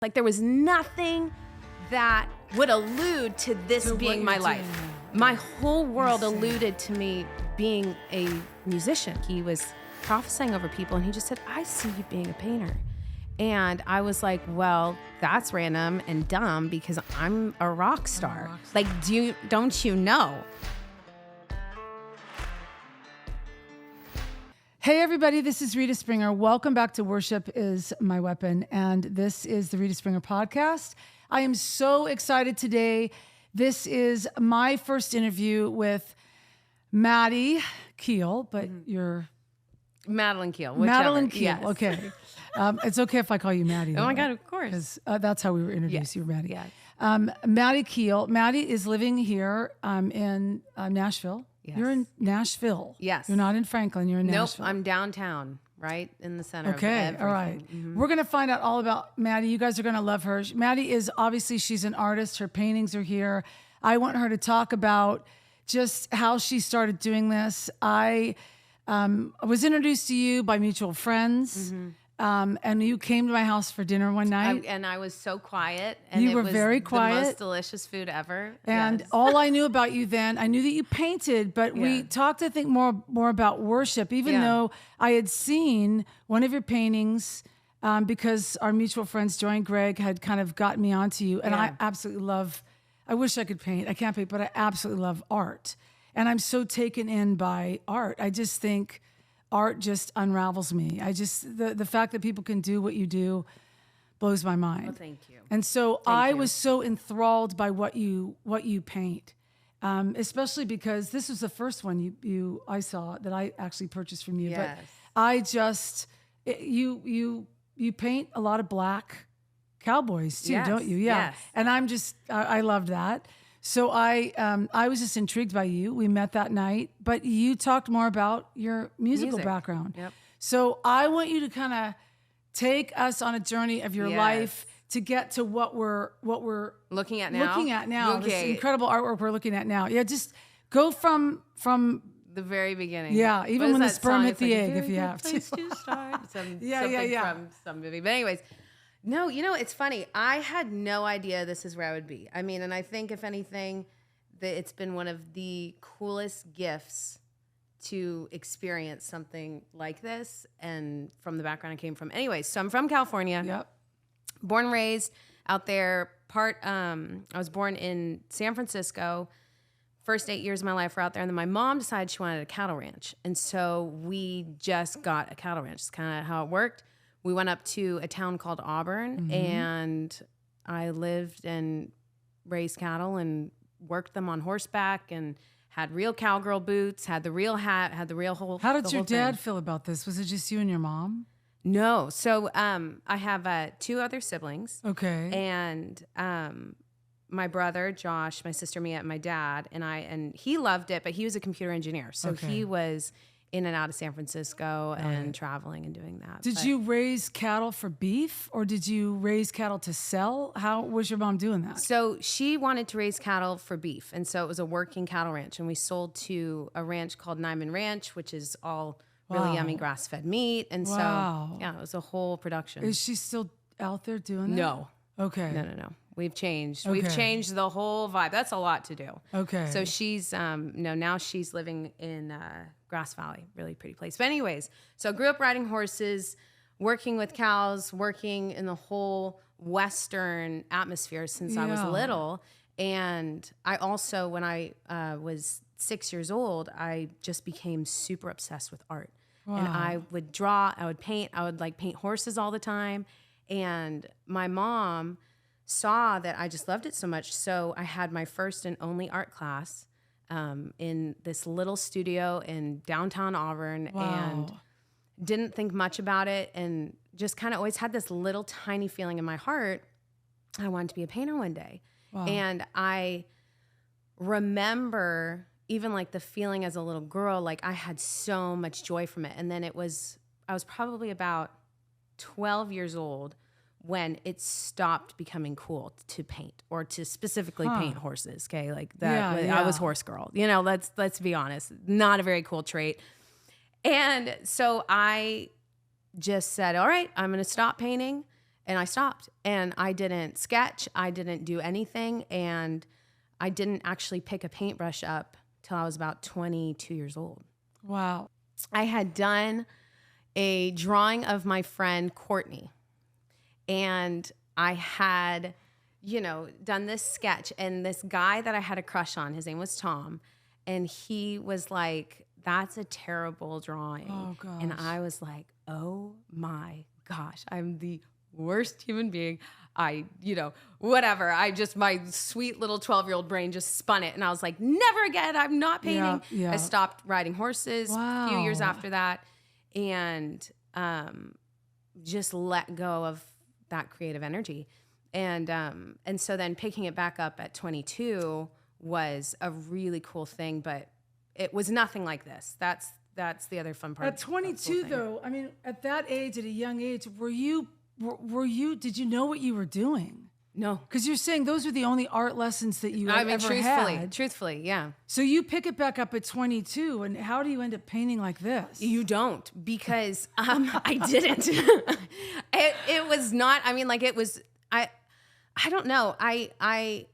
Like there was nothing that would allude to this being my life. My whole world alluded to me being a musician. He was prophesying over people and he just said, I see you being a painter. And I was like, well, that's random and dumb because I'm a rock star. Like, don't you know? Hey everybody, this is Rita Springer. Welcome back to Worship is My Weapon, and this is the Rita Springer podcast. I am so excited today. This is my first interview with Maddie Kiel, but you're... Madeline Kiel. Madeline Kiel, yes. Okay. It's okay if I call you Maddie. Oh my God, of course. Because that's how we were introduced. Yes. You were Maddie. Yes. Maddie Kiel. Maddie is living here in Nashville. Yes. You're in Nashville. Yes. You're not in Franklin. You're in Nashville. Nope, I'm downtown, right in the center of everything. All right. Mm-hmm. We're going to find out all about Maddie. You guys are going to love her. Maddie is obviously, she's an artist. Her paintings are here. I want her to talk about just how she started doing this. I was introduced to you by mutual friends. Mm-hmm. And you came to my house for dinner one night. And I was so quiet. And you were very quiet. The most delicious food ever. And yes. all I knew about you then, I knew that you painted, but we talked, I think, more about worship, even though I had seen one of your paintings because our mutual friends, Joy and Greg, had kind of gotten me onto you. And I absolutely love, I wish I could paint. I can't paint, but I absolutely love art. And I'm so taken in by art. I just think art just unravels me. The fact that people can do what you do blows my mind. Well, thank you. And so I was so enthralled by what you paint, especially because this was the first one I saw that I actually purchased from you. Yes. But you paint a lot of black cowboys too, don't you? Yeah. Yes. And I loved that. So I was just intrigued by you. We met that night, but you talked more about your musical background. Yep. So I want you to kind of take us on a journey of your life to get to what we're looking at now. Okay. This incredible artwork we're looking at now. Yeah, just go from the very beginning. Yeah, even when the sperm hit the egg, if you have to start. Something from some movie. But anyways. No, it's funny. I had no idea this is where I would be. I mean, and I think if anything, that it's been one of the coolest gifts to experience something like this. And from the background I came from. Anyways, so I'm from California. Yep. Born and raised out there. I was born in San Francisco. First 8 years of my life were out there. And then my mom decided she wanted a cattle ranch. And so we just got a cattle ranch. It's kind of how it worked. We went up to a town called Auburn, and I lived and raised cattle and worked them on horseback and had real cowgirl boots, had the real hat, had the real whole How did your dad feel about this? Was it just you and your mom? No. So I have 2 other siblings. Okay. And my brother, Josh, my sister, Mia, and my dad, and he loved it, but he was a computer engineer. So he was in and out of San Francisco and traveling and doing that. Did you raise cattle for beef or did you raise cattle to sell? How was your mom doing that? So she wanted to raise cattle for beef. And so it was a working cattle ranch. And we sold to a ranch called Nyman Ranch, which is all really yummy grass-fed meat. And so, it was a whole production. Is she still out there doing that? No. Okay. No. We've changed. Okay. We've changed the whole vibe. That's a lot to do. Okay. So she's, now she's living in Grass Valley, really pretty place. But anyways, so grew up riding horses, working with cows, working in the whole Western atmosphere since I was little. And I also, when I was 6 years old, I just became super obsessed with art. Wow. And I would draw, I would paint, I would paint horses all the time. And my mom saw that I just loved it so much. So I had my first and only art class in this little studio in downtown Auburn and didn't think much about it and just kind of always had this little tiny feeling in my heart I wanted to be a painter one day. Wow. And I remember even the feeling as a little girl, I had so much joy from it. And then I was probably about 12 years old when it stopped becoming cool to paint or to specifically paint horses. Okay. I was horse girl, let's be honest, not a very cool trait. And so I just said, all right, I'm going to stop painting And I stopped, and I didn't sketch. I didn't do anything. And I didn't actually pick a paintbrush up till I was about 22 years old. Wow. I had done a drawing of my friend Courtney, and I had, done this sketch, and this guy that I had a crush on, his name was Tom, and he was like, that's a terrible drawing. Oh, gosh. And I was like, oh my gosh, I'm the worst human being. Whatever. My sweet little 12-year-old brain just spun it. And I was like, never again. I'm not painting. Yeah. I stopped riding horses Wow. a few years after that. And just let go of that creative energy. And so then picking it back up at 22 was a really cool thing, but it was nothing like this. That's the other fun part. At 22 though, I mean, at that age, at a young age, did you know what you were doing? No. Because you're saying those are the only art lessons that you ever had. Truthfully, yeah. So you pick it back up at 22, and how do you end up painting like this? You don't, because I didn't. It was not, I don't know. I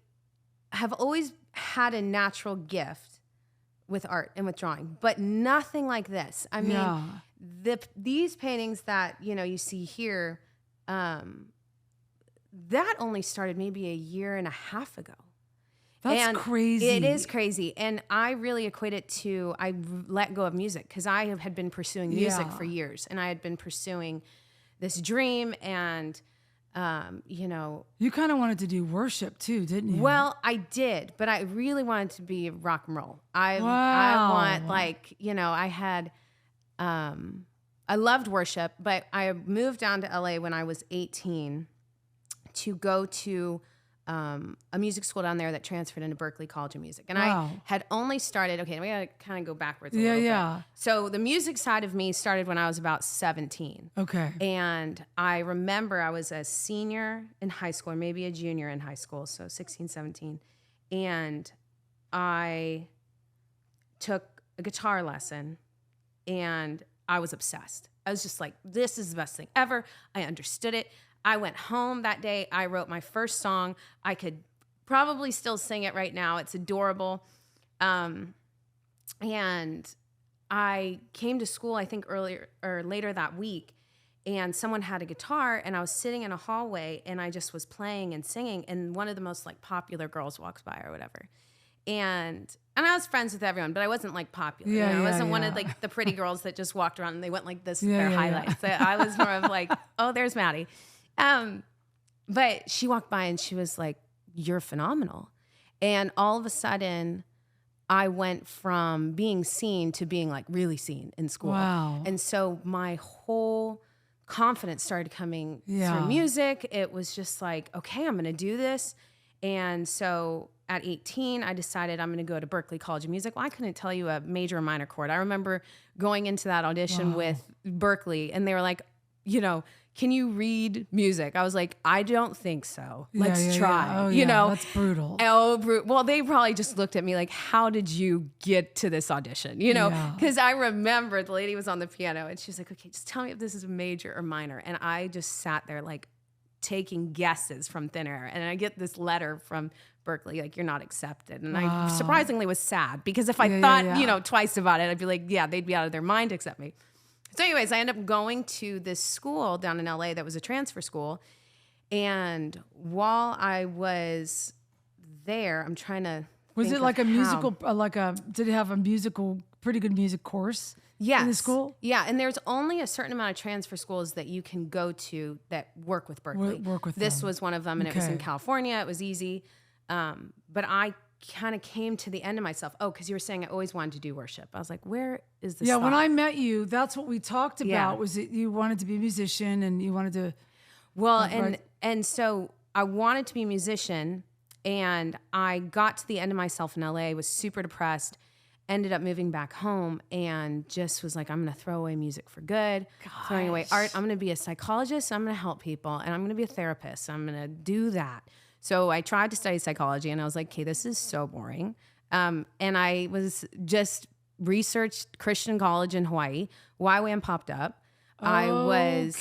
have always had a natural gift with art and with drawing, but nothing like this. I mean, these paintings that, you see here, that only started maybe a year and a half ago. That's crazy. It is crazy. And I really equate it to, I let go of music because I had been pursuing music for years, and I had been pursuing this dream, and, You kind of wanted to do worship too, didn't you? Well, I did, but I really wanted to be rock and roll. I loved worship, but I moved down to LA when I was 18 to go to a music school down there that transferred into Berklee College of Music. And I had only started, we gotta kind of go backwards a little bit. So the music side of me started when I was about 17. Okay. And I remember I was a senior in high school, or maybe a junior in high school, so 16, 17. And I took a guitar lesson, and I was obsessed. I was just like, this is the best thing ever. I understood it. I went home that day. I wrote my first song. I could probably still sing it right now. It's adorable. And I came to school, I think earlier or later that week, and someone had a guitar, and I was sitting in a hallway, and I just was playing and singing, and one of the most popular girls walks by or whatever. And I was friends with everyone, but I wasn't popular. I wasn't one of the pretty girls that just walked around and they went like this with their highlights. So I was more of oh, there's Maddie. But she walked by and she was like, you're phenomenal. And all of a sudden I went from being seen to being really seen in school. Wow. And so my whole confidence started coming through music. It was just okay, I'm going to do this. And so at 18, I decided I'm going to go to Berklee College of Music. Well, I couldn't tell you a major or minor chord. I remember going into that audition with Berklee, and they were like, can you read music? I was like, I don't think so. Let's try. Oh, that's brutal. Well, they probably just looked at me like, how did you get to this audition? Because I remember the lady was on the piano, and she was like, okay, just tell me if this is a major or minor. And I just sat there taking guesses from thin air. And I get this letter from Berklee, you're not accepted. And I surprisingly was sad, because if I thought, twice about it, I'd be like, they'd be out of their mind to accept me. So anyways, I ended up going to this school down in LA that was a transfer school. And while I was there, I'm trying to Was it like a musical, did it have a pretty good music course? Yes. In the school? Yeah, and there's only a certain amount of transfer schools that you can go to that work with Berklee. This was one of them, and it was in California. It was easy. But I kind of came to the end of myself. Oh, because you were saying I always wanted to do worship. I was like, where is this? Yeah, when I met you, that's what we talked about, was that you wanted to be a musician and you wanted to... Well, and so I wanted to be a musician, and I got to the end of myself in LA, was super depressed, ended up moving back home, and just was like, I'm going to throw away music for good, throwing away art. I'm going to be a psychologist. I'm going to help people, and I'm going to be a therapist. I'm going to do that. So I tried to study psychology, and I was like, okay, this is so boring. And I was just researched Christian college in Hawaii. YWAM popped up. I was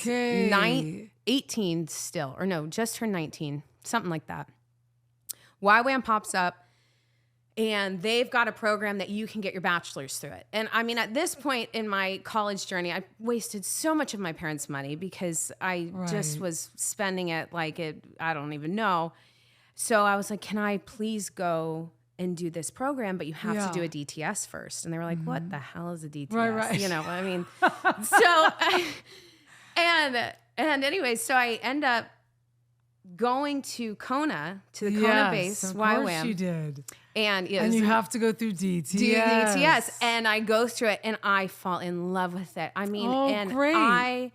18 still, or no, just turned 19, something like that. YWAM pops up, and they've got a program that you can get your bachelor's through it. And I mean, at this point in my college journey, I wasted so much of my parents' money because I just was spending it like I don't even know. So I was like, can I please go and do this program, but you have to do a DTS first. And they were like, what the hell is a DTS? Right. You know, I mean, so, and anyway, so I end up going to Kona, to the Kona base, of YWAM. course you did. And you have to go through DTS. Do DTS. And I go through it and I fall in love with it. I mean, great.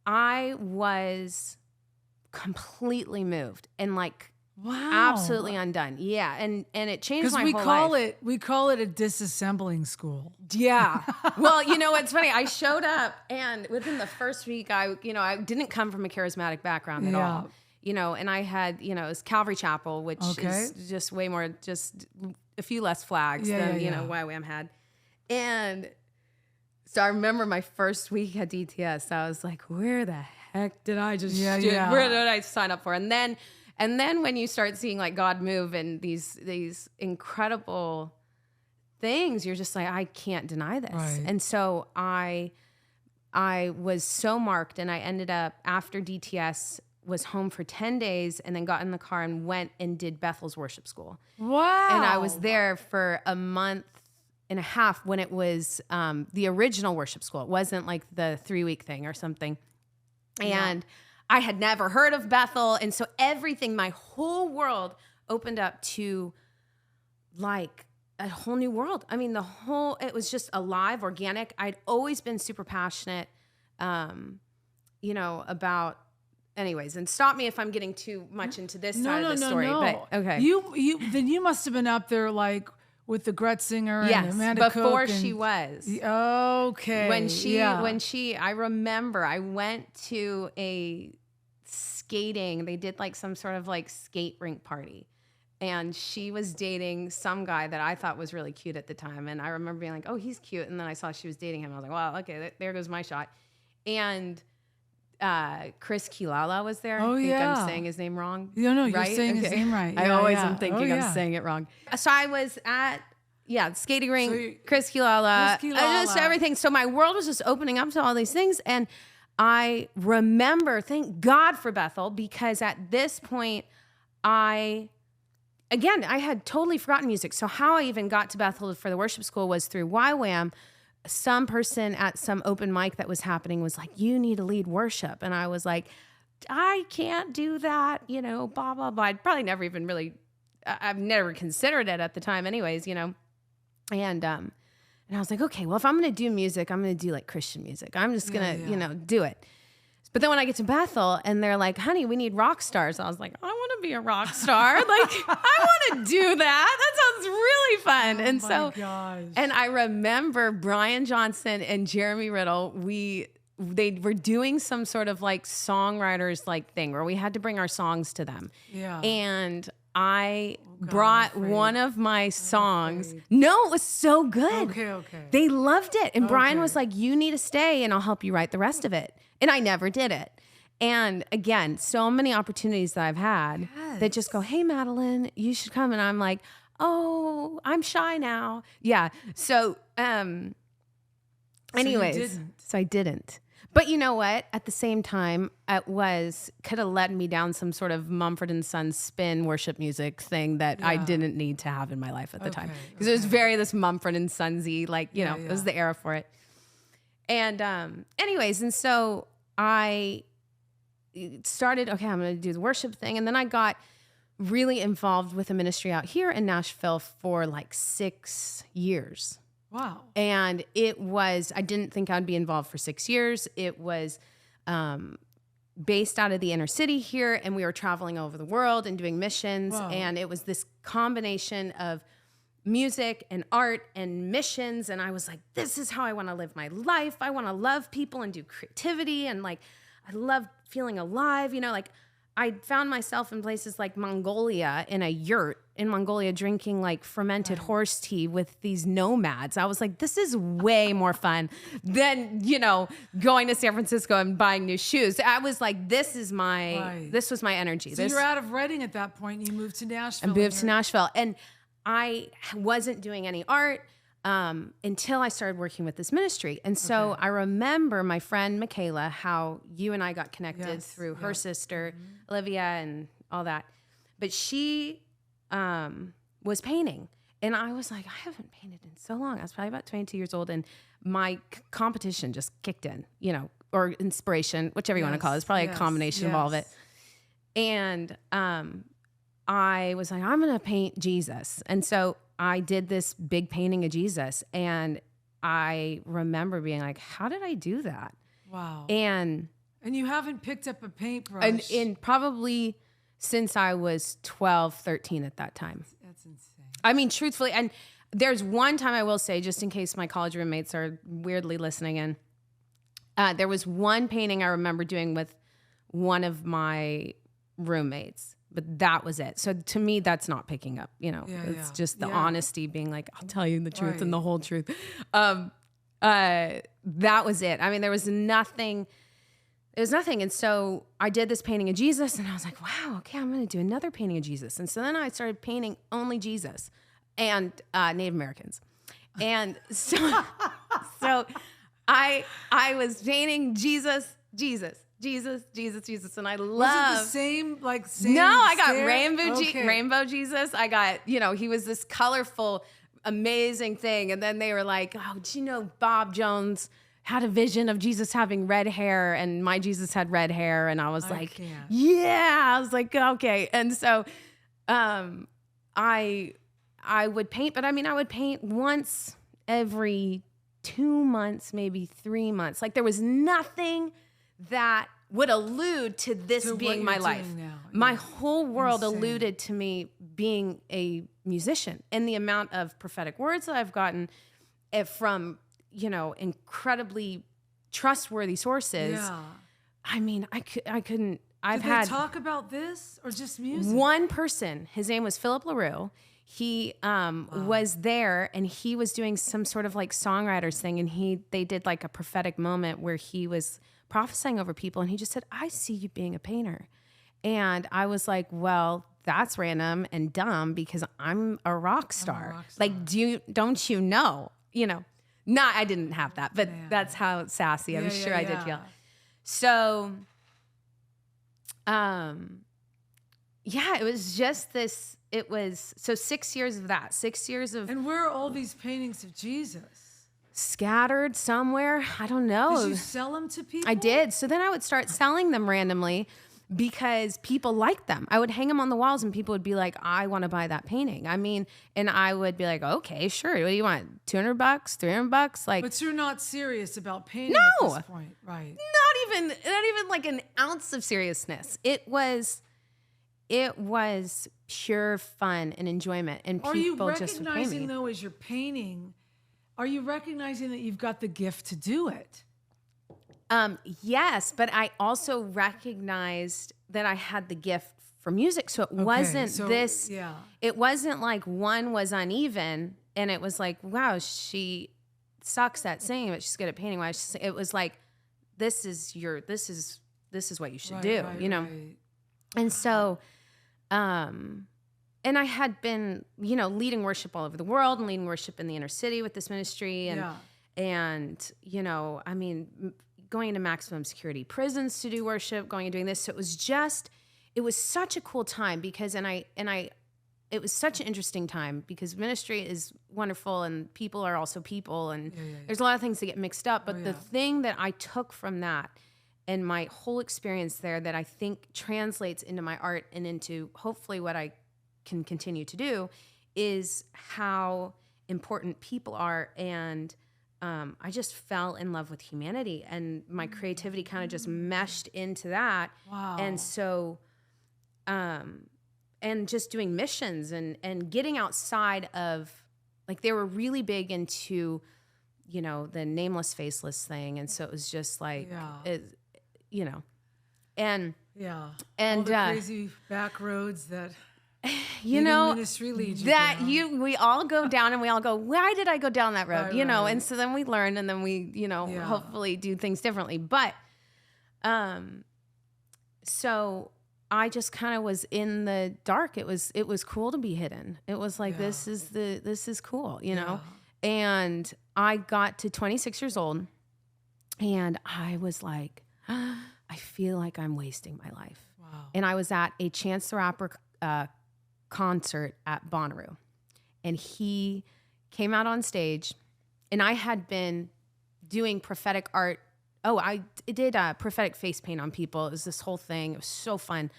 I was completely moved and like absolutely undone. Yeah. And it changed my whole life. We call it a disassembling school. Yeah. Well, you know, it's funny. I showed up and within the first week, I didn't come from a charismatic background at all. You know, and I had, it was Calvary Chapel, which is just way more, just a few less flags than, YWAM had. And so I remember my first week at DTS, I was like, where the heck did I just, where did I sign up for? And then when you start seeing like God move and these incredible things, you're just like, I can't deny this. Right. And so I was so marked, and I ended up after DTS, was home for 10 days and then got in the car and went and did Bethel's worship school. Wow. And I was there for a month and a half when it was the original worship school. It wasn't like the 3-week thing or something. And I had never heard of Bethel. And so everything, my whole world opened up to like a whole new world. I mean, it was just alive, organic. I'd always been super passionate, about, anyways, and stop me if I'm getting too much into this side of the story. But okay, you must have been up there like with the Gretzinger and Amanda before Cook she was. Okay, when she, I remember I went to a skating. They did like some sort of like skate rink party, and she was dating some guy that I thought was really cute at the time. And I remember being like, oh, he's cute. And then I saw she was dating him. I was like, wow, okay, there goes my shot. And Chris Kilala was there. Oh, I think I'm saying his name wrong. No, right? You're saying his name right. I always am thinking I'm saying it wrong. So I was at, skating rink, Chris Kilala, just everything. So my world was just opening up to all these things. And I remember, thank God for Bethel, because at this point, I had totally forgotten music. So how I even got to Bethel for the worship school was through YWAM. Some person at some open mic that was happening was like, you need to lead worship. And I was like, I can't do that, blah, blah, blah. I'd probably never even really, I've never considered it at the time anyways, And I was like, okay, well, if I'm going to do music, I'm going to do like Christian music. I'm just going to, do it. But then when I get to Bethel and they're like, honey, we need rock stars. I was like, I want to be a rock star. Like, I want to do that. That sounds really fun. And I remember Brian Johnson and Jeremy Riddle, they were doing some sort of like songwriters like thing where we had to bring our songs to them. Yeah. And I brought one of my songs. No, it was so good. Okay. They loved it. And Brian was like, you need to stay and I'll help you write the rest of it. And I never did it. And again, so many opportunities that I've had that just go, hey, Madeline, you should come. And I'm like, oh, I'm shy now. Yeah. So anyways, so I didn't. But you know what? At the same time, could have led me down some sort of Mumford & Sons spin worship music thing that I didn't need to have in my life at the time. Because it was very this Mumford & Sons-y, like, it was the era for it. And anyways, and so I started, I'm going to do the worship thing. And then I got really involved with a ministry out here in Nashville for like 6 years. Wow. And I didn't think I'd be involved for 6 years. It was based out of the inner city here, and we were traveling over the world and doing missions. Wow. And it was this combination of music and art and missions. And I was like, this is how I want to live my life. I want to love people and do creativity. And like, I love feeling alive, like I found myself in places like Mongolia in a yurt in Mongolia drinking like fermented horse tea with these nomads. I was like, this is way more fun than, going to San Francisco and buying new shoes. I was like, this was my energy. So you're out of Reading at that point and you moved to Nashville. I moved to Nashville and I wasn't doing any art until I started working with this ministry. And so I remember my friend Michaela, how you and I got connected through her sister, Olivia, and all that. But she was painting. And I was like, I haven't painted in so long. I was probably about 22 years old. And my competition just kicked in, or inspiration, whichever you want to call it. It's probably a combination of all of it. And I was like, I'm going to paint Jesus. And so I did this big painting of Jesus. And I remember being like, how did I do that? Wow. And you haven't picked up a paintbrush. And probably since I was 12, 13 at that time. That's insane. I mean, truthfully, and there's one time I will say, just in case my college roommates are weirdly listening in, there was one painting I remember doing with one of my roommates. But that was it. So to me, that's not picking up, it's just the honesty being like, I'll tell you the truth and the whole truth. That was it. I mean, there was nothing. And so I did this painting of Jesus and I was like, wow, okay, I'm going to do another painting of Jesus. And so then I started painting only Jesus and Native Americans. And so I was painting Jesus. And I love. Was it the same? No, I got rainbow Jesus. I got, he was this colorful, amazing thing. And then they were like, oh, do you know Bob Jones had a vision of Jesus having red hair and my Jesus had red hair. And I was yeah, I was like, okay. And so I would paint, but I mean, I would paint once every 2 months, maybe 3 months. Like there was nothing that would allude to this being my life. My whole world alluded to me being a musician, and the amount of prophetic words that I've gotten from, incredibly trustworthy sources. Yeah. I mean, I couldn't. Did they talk about this or just music? One person, his name was Philip LaRue. He was there and he was doing some sort of like songwriters thing, and they did like a prophetic moment where he was prophesying over people, and he just said, I see you being a painter. And I was like, well, that's random and dumb because I'm a rock star. Like, don't you know? Not, I didn't have that, but that's how sassy I'm sure I did feel. So, it was just this, so 6 years of that, 6 years of. And where are all these paintings of Jesus? Scattered somewhere. I don't know. Did you sell them to people? I did. So then I would start selling them randomly because people liked them. I would hang them on the walls and people would be like, I want to buy that painting. I mean, and I would be like, okay, sure. What do you want? $200, $300? Like, but you're not serious about painting at this point, right? Not even like an ounce of seriousness. It was pure fun and enjoyment, and people just would pay me. Are you recognizing though, as you're painting, are you recognizing that you've got the gift to do it? Yes, but I also recognized that I had the gift for music. So it wasn't it wasn't like one was uneven and it was like, wow, she sucks at singing, but she's good at painting. It was like, this is what you should do, Right. And so, and I had been, leading worship all over the world and leading worship in the inner city with this ministry. And I mean, going into maximum security prisons to do worship, going and doing this. So it was such a cool time because, it was such an interesting time because ministry is wonderful and people are also people. And there's a lot of things that get mixed up. But the thing that I took from that and my whole experience there that I think translates into my art and into hopefully what I can continue to do is how important people are. And I just fell in love with humanity, and my creativity kind of just meshed into that. Wow. And so, and just doing missions and getting outside of, like, they were really big into, the nameless, faceless thing. And so it was just like, And yeah, and all the crazy back roads that you know ministry leads you that down. we all go down and we all go, why did I go down that road? Right, you know, right. and so then we learn and then we, you know, hopefully do things differently. But so I just kind of was in the dark. It was cool to be hidden. It was like this is cool, you know. And I got to 26 years old and I was like, I feel like I'm wasting my life. Wow. And I was at a Chance the Rapper concert at Bonnaroo. And he came out on stage and I had been doing prophetic art. Oh, I did prophetic face paint on people. It was this whole thing. It was so fun.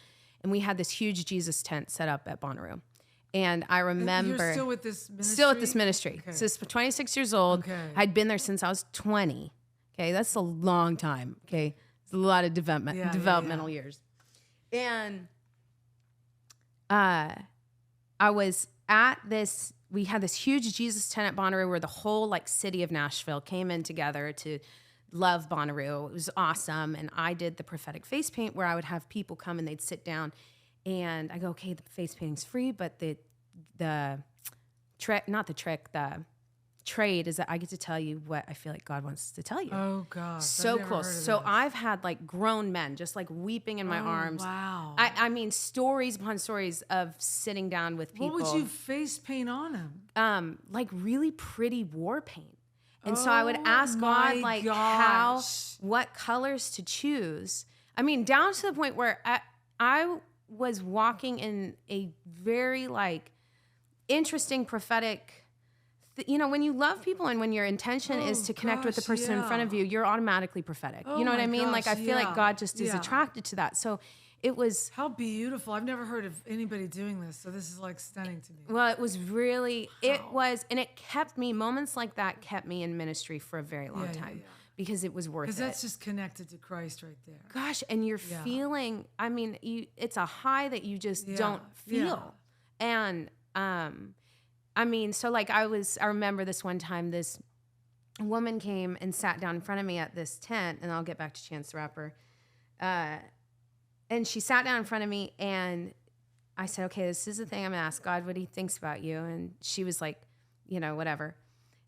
And we had this huge Jesus tent set up at Bonnaroo. And I remember... You're still with this ministry? Still at this ministry. Okay. So it's 26 years old. Okay. I'd been there since I was 20. Okay, that's a long time. Okay, it's a lot of developmental years. And I was at this... We had this huge Jesus tent at Bonnaroo where the whole like city of Nashville came in together to love Bonnaroo. It was awesome. And I did the prophetic face paint where I would have people come and they'd sit down and I go, okay, the face painting's free, but the trade is that I get to tell you what I feel like God wants to tell you. Oh gosh. So cool. So I've had like grown men just like weeping in my arms. Wow. I mean, stories upon stories of sitting down with people. What would you face paint on him? Like really pretty war paint. And so I would ask God, like, what colors to choose. I mean, down to the point where I was walking in a very, like, interesting prophetic, you know, when you love people and when your intention is to connect with the person in front of you, you're automatically prophetic. You know what I mean? Like, I feel like God just is attracted to that. So it was... How beautiful. I've never heard of anybody doing this, so this is, like, stunning to me. Well, it was really... It was... And it kept me... Moments like that kept me in ministry for a very long time. Because it was worth it. Because that's just connected to Christ right there. Gosh, and you're feeling... I mean, it's a high that you just don't feel. And... I mean, so like I remember this one time, this woman came and sat down in front of me at this tent, and I'll get back to Chance the Rapper. And she sat down in front of me, and I said, okay, this is the thing I'm gonna ask God what he thinks about you. And she was like, you know, whatever.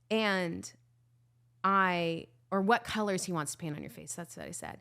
And or what colors he wants to paint on your face. That's what I said.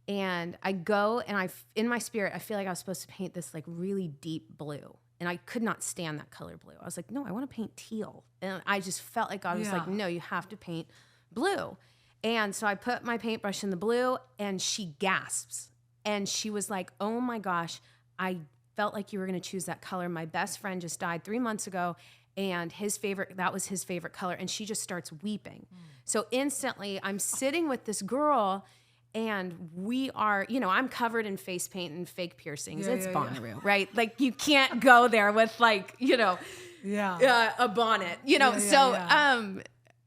And I go, and in my spirit, I feel like I was supposed to paint this like really deep blue. And I could not stand that color blue. I was like, no, I want to paint teal. And I just felt like God was like, no, you have to paint blue. And so I put my paintbrush in the blue and she gasps. And she was like, oh my gosh, I felt like you were going to choose that color. My best friend just died 3 months ago and that was his favorite color. And she just starts weeping. So instantly I'm sitting with this girl and we are, you know, I'm covered in face paint and fake piercings. It's Bonnaroo, right? Like you can't go there with like, you know, a bonnet, you know?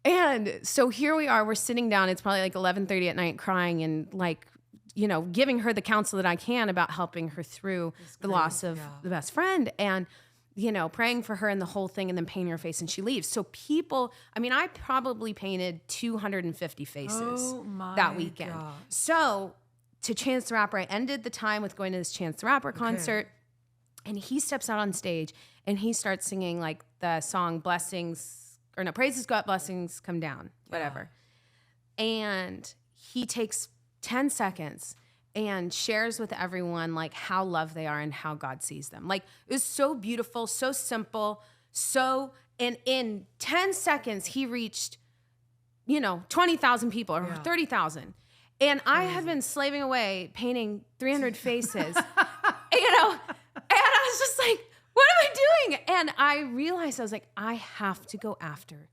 And so here we are, we're sitting down. It's probably like 11:30 at night crying and like, you know, giving her the counsel that I can about helping her through the loss of the best friend. And, you know, praying for her and the whole thing and then painting her face and she leaves. So people, I mean, I probably painted 250 faces that weekend. Gosh. So to Chance the Rapper, I ended the time with going to this Chance the Rapper concert and he steps out on stage and he starts singing like the song praises go up, blessings come down, whatever. And he takes 10 seconds and shares with everyone like how loved they are and how God sees them. Like it was so beautiful, so simple, and in 10 seconds he reached, you know, 20,000 people or 30,000. And I had been slaving away painting 300 faces, you know, and I was just like, what am I doing? And I realized I was like, I have to go after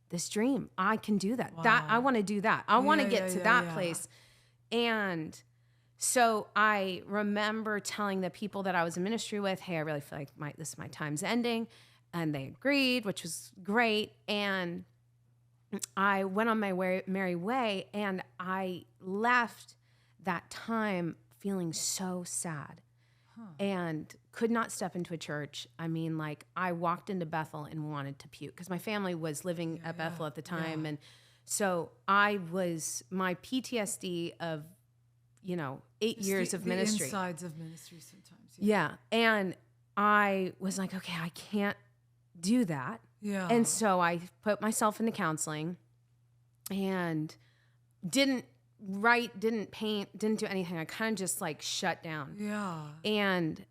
this dream. I can do that. I want to do that. I want to get to that place. And so I remember telling the people that I was in ministry with, hey, I really feel like my time's ending. And they agreed, which was great. And I went on my merry way and I left that time feeling so sad and could not step into a church. I mean, like I walked into Bethel and wanted to puke because my family was living at Bethel at the time. And so my PTSD of 8 years of ministry. The insides of ministry sometimes. Yeah. And I was like, okay, I can't do that. Yeah. And so I put myself into counseling and didn't write, didn't paint, didn't do anything. I kind of just like shut down. Yeah. And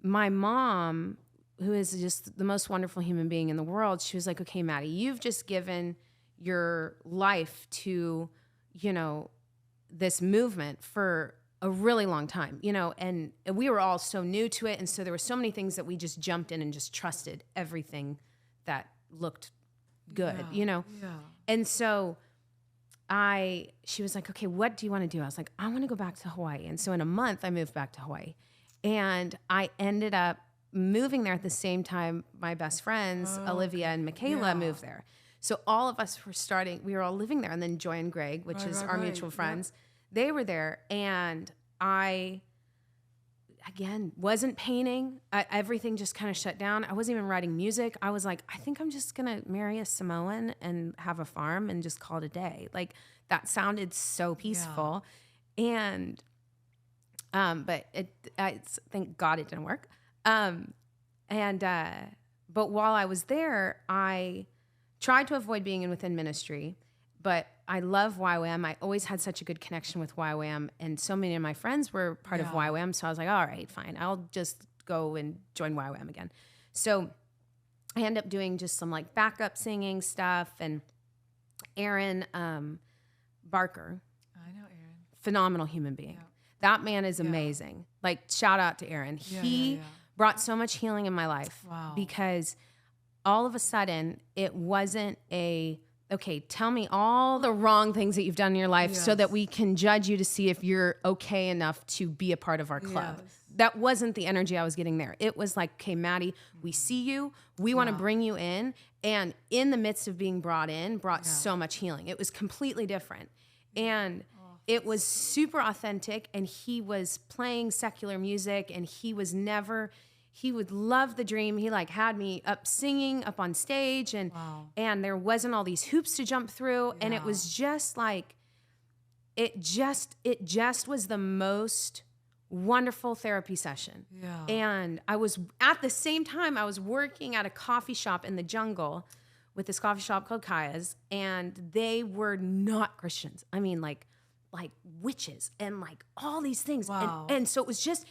my mom, who is just the most wonderful human being in the world, she was like, okay, Maddie, you've just given your life to, this movement for a really long time, and we were all so new to it. And so there were so many things that we just jumped in and just trusted everything that looked good, Yeah. And so she was like, okay, what do you want to do? I was like, I want to go back to Hawaii. And so in a month I moved back to Hawaii, and I ended up moving there at the same time my best friends, Olivia and Michaela, moved there. So all of us we were all living there. And then Joy and Greg, which is our mutual friends, they were there. And I, again, wasn't painting. Everything just kind of shut down. I wasn't even writing music. I was like, I think I'm just going to marry a Samoan and have a farm and just call it a day. Like, that sounded so peaceful. Yeah. And, but thank God it didn't work. But while I was there, I tried to avoid being within ministry, but I love YWAM. I always had such a good connection with YWAM, and so many of my friends were part of YWAM. So I was like, all right, fine. I'll just go and join YWAM again. So I ended up doing just some like backup singing stuff, and Aaron Barker. I know Aaron. Phenomenal human being. Yeah. That man is amazing. Like, shout out to Aaron. He brought so much healing in my life because all of a sudden it wasn't okay, tell me all the wrong things that you've done in your life so that we can judge you to see if you're okay enough to be a part of our club. Yes. That wasn't the energy I was getting there. It was like, okay, Maddie, we see you. We want to bring you in. And in the midst of being brought so much healing. It was completely different. And it was super authentic. And he was playing secular music, and he would love the dream. He like had me up singing up on stage, and there wasn't all these hoops to jump through. And it was just like, it just was the most wonderful therapy session. Yeah. And at the same time, I was working at a coffee shop in the jungle with this coffee shop called Kaya's, and they were not Christians. I mean, like witches and like all these things. Wow. And so it was just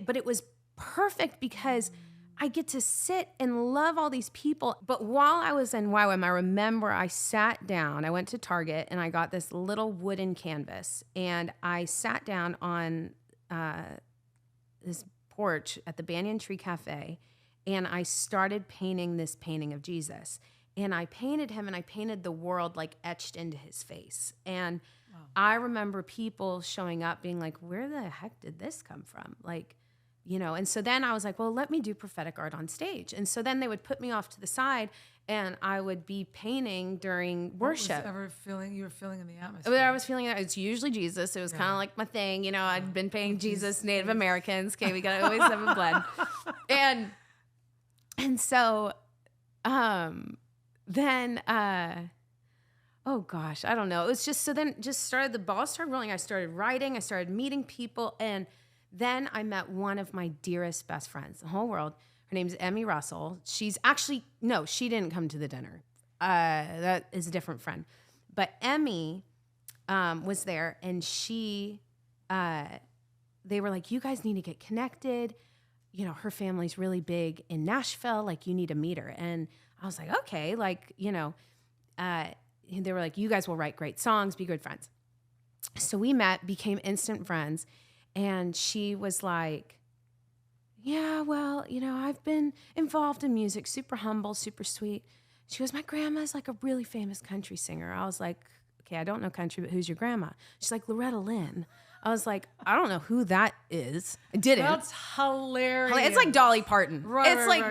but it was perfect because I get to sit and love all these people. But while I was in YWAM, I remember I sat down. I went to Target and I got this little wooden canvas, and I sat down on this porch at the Banyan Tree Cafe, and I started painting this painting of Jesus. And I painted him, and I painted the world like etched into his face. And I remember people showing up being like, where the heck did this come from? Like, and so then I was like, well, let me do prophetic art on stage. And so then they would put me off to the side, and I would be painting during worship. You were feeling in the atmosphere? I was feeling it. It's usually Jesus. It was kind of like my thing. I'd been painting Jesus, Native Americans. Okay, we got to always have a blend. And so then, oh gosh, I don't know. It was just, so then the ball started rolling. I started writing. I started meeting people. And then I met one of my dearest best friends in the whole world. Her name's Emmy Russell. She's actually, no, she didn't come to the dinner. That is a different friend. But Emmy was there, and they were like, you guys need to get connected. Her family's really big in Nashville. Like, you need to meet her. And I was like, okay, like, they were like, you guys will write great songs, be good friends. So we met, became instant friends. And she was like, yeah, well, I've been involved in music, super humble, super sweet. She goes, my grandma's like a really famous country singer. I was like, okay, I don't know country, but who's your grandma? She's like, Loretta Lynn. I was like, I don't know who that is. I didn't. That's hilarious. It's like Dolly Parton. Right, it's like,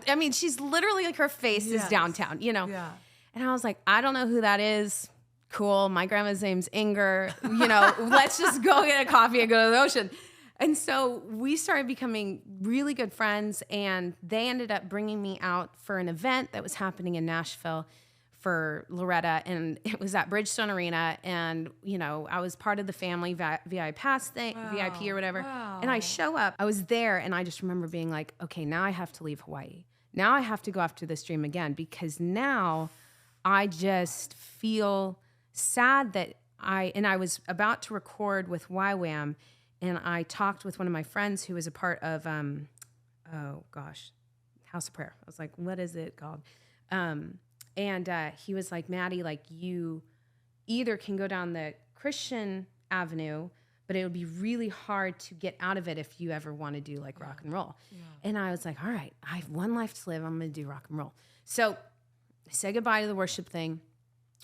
I mean, she's literally like, her face is downtown, Yeah. And I was like, I don't know who that is. Cool. My grandma's name's Inger. Let's just go get a coffee and go to the ocean. And so we started becoming really good friends, and they ended up bringing me out for an event that was happening in Nashville for Loretta, and it was at Bridgestone Arena, and I was part of the family VIP pass thing, VIP or whatever. Wow. And I show up, I was there, and I just remember being like, okay, now I have to leave Hawaii. Now I have to go after this dream again, because now I just feel sad that I was about to record with YWAM, and I talked with one of my friends who was a part of, House of Prayer. I was like, what is it called? And he was like, Maddie, like, you either can go down the Christian avenue, but it would be really hard to get out of it if you ever want to do like rock and roll. Yeah. And I was like, all right, I have one life to live. I'm going to do rock and roll. So I said goodbye to the worship thing,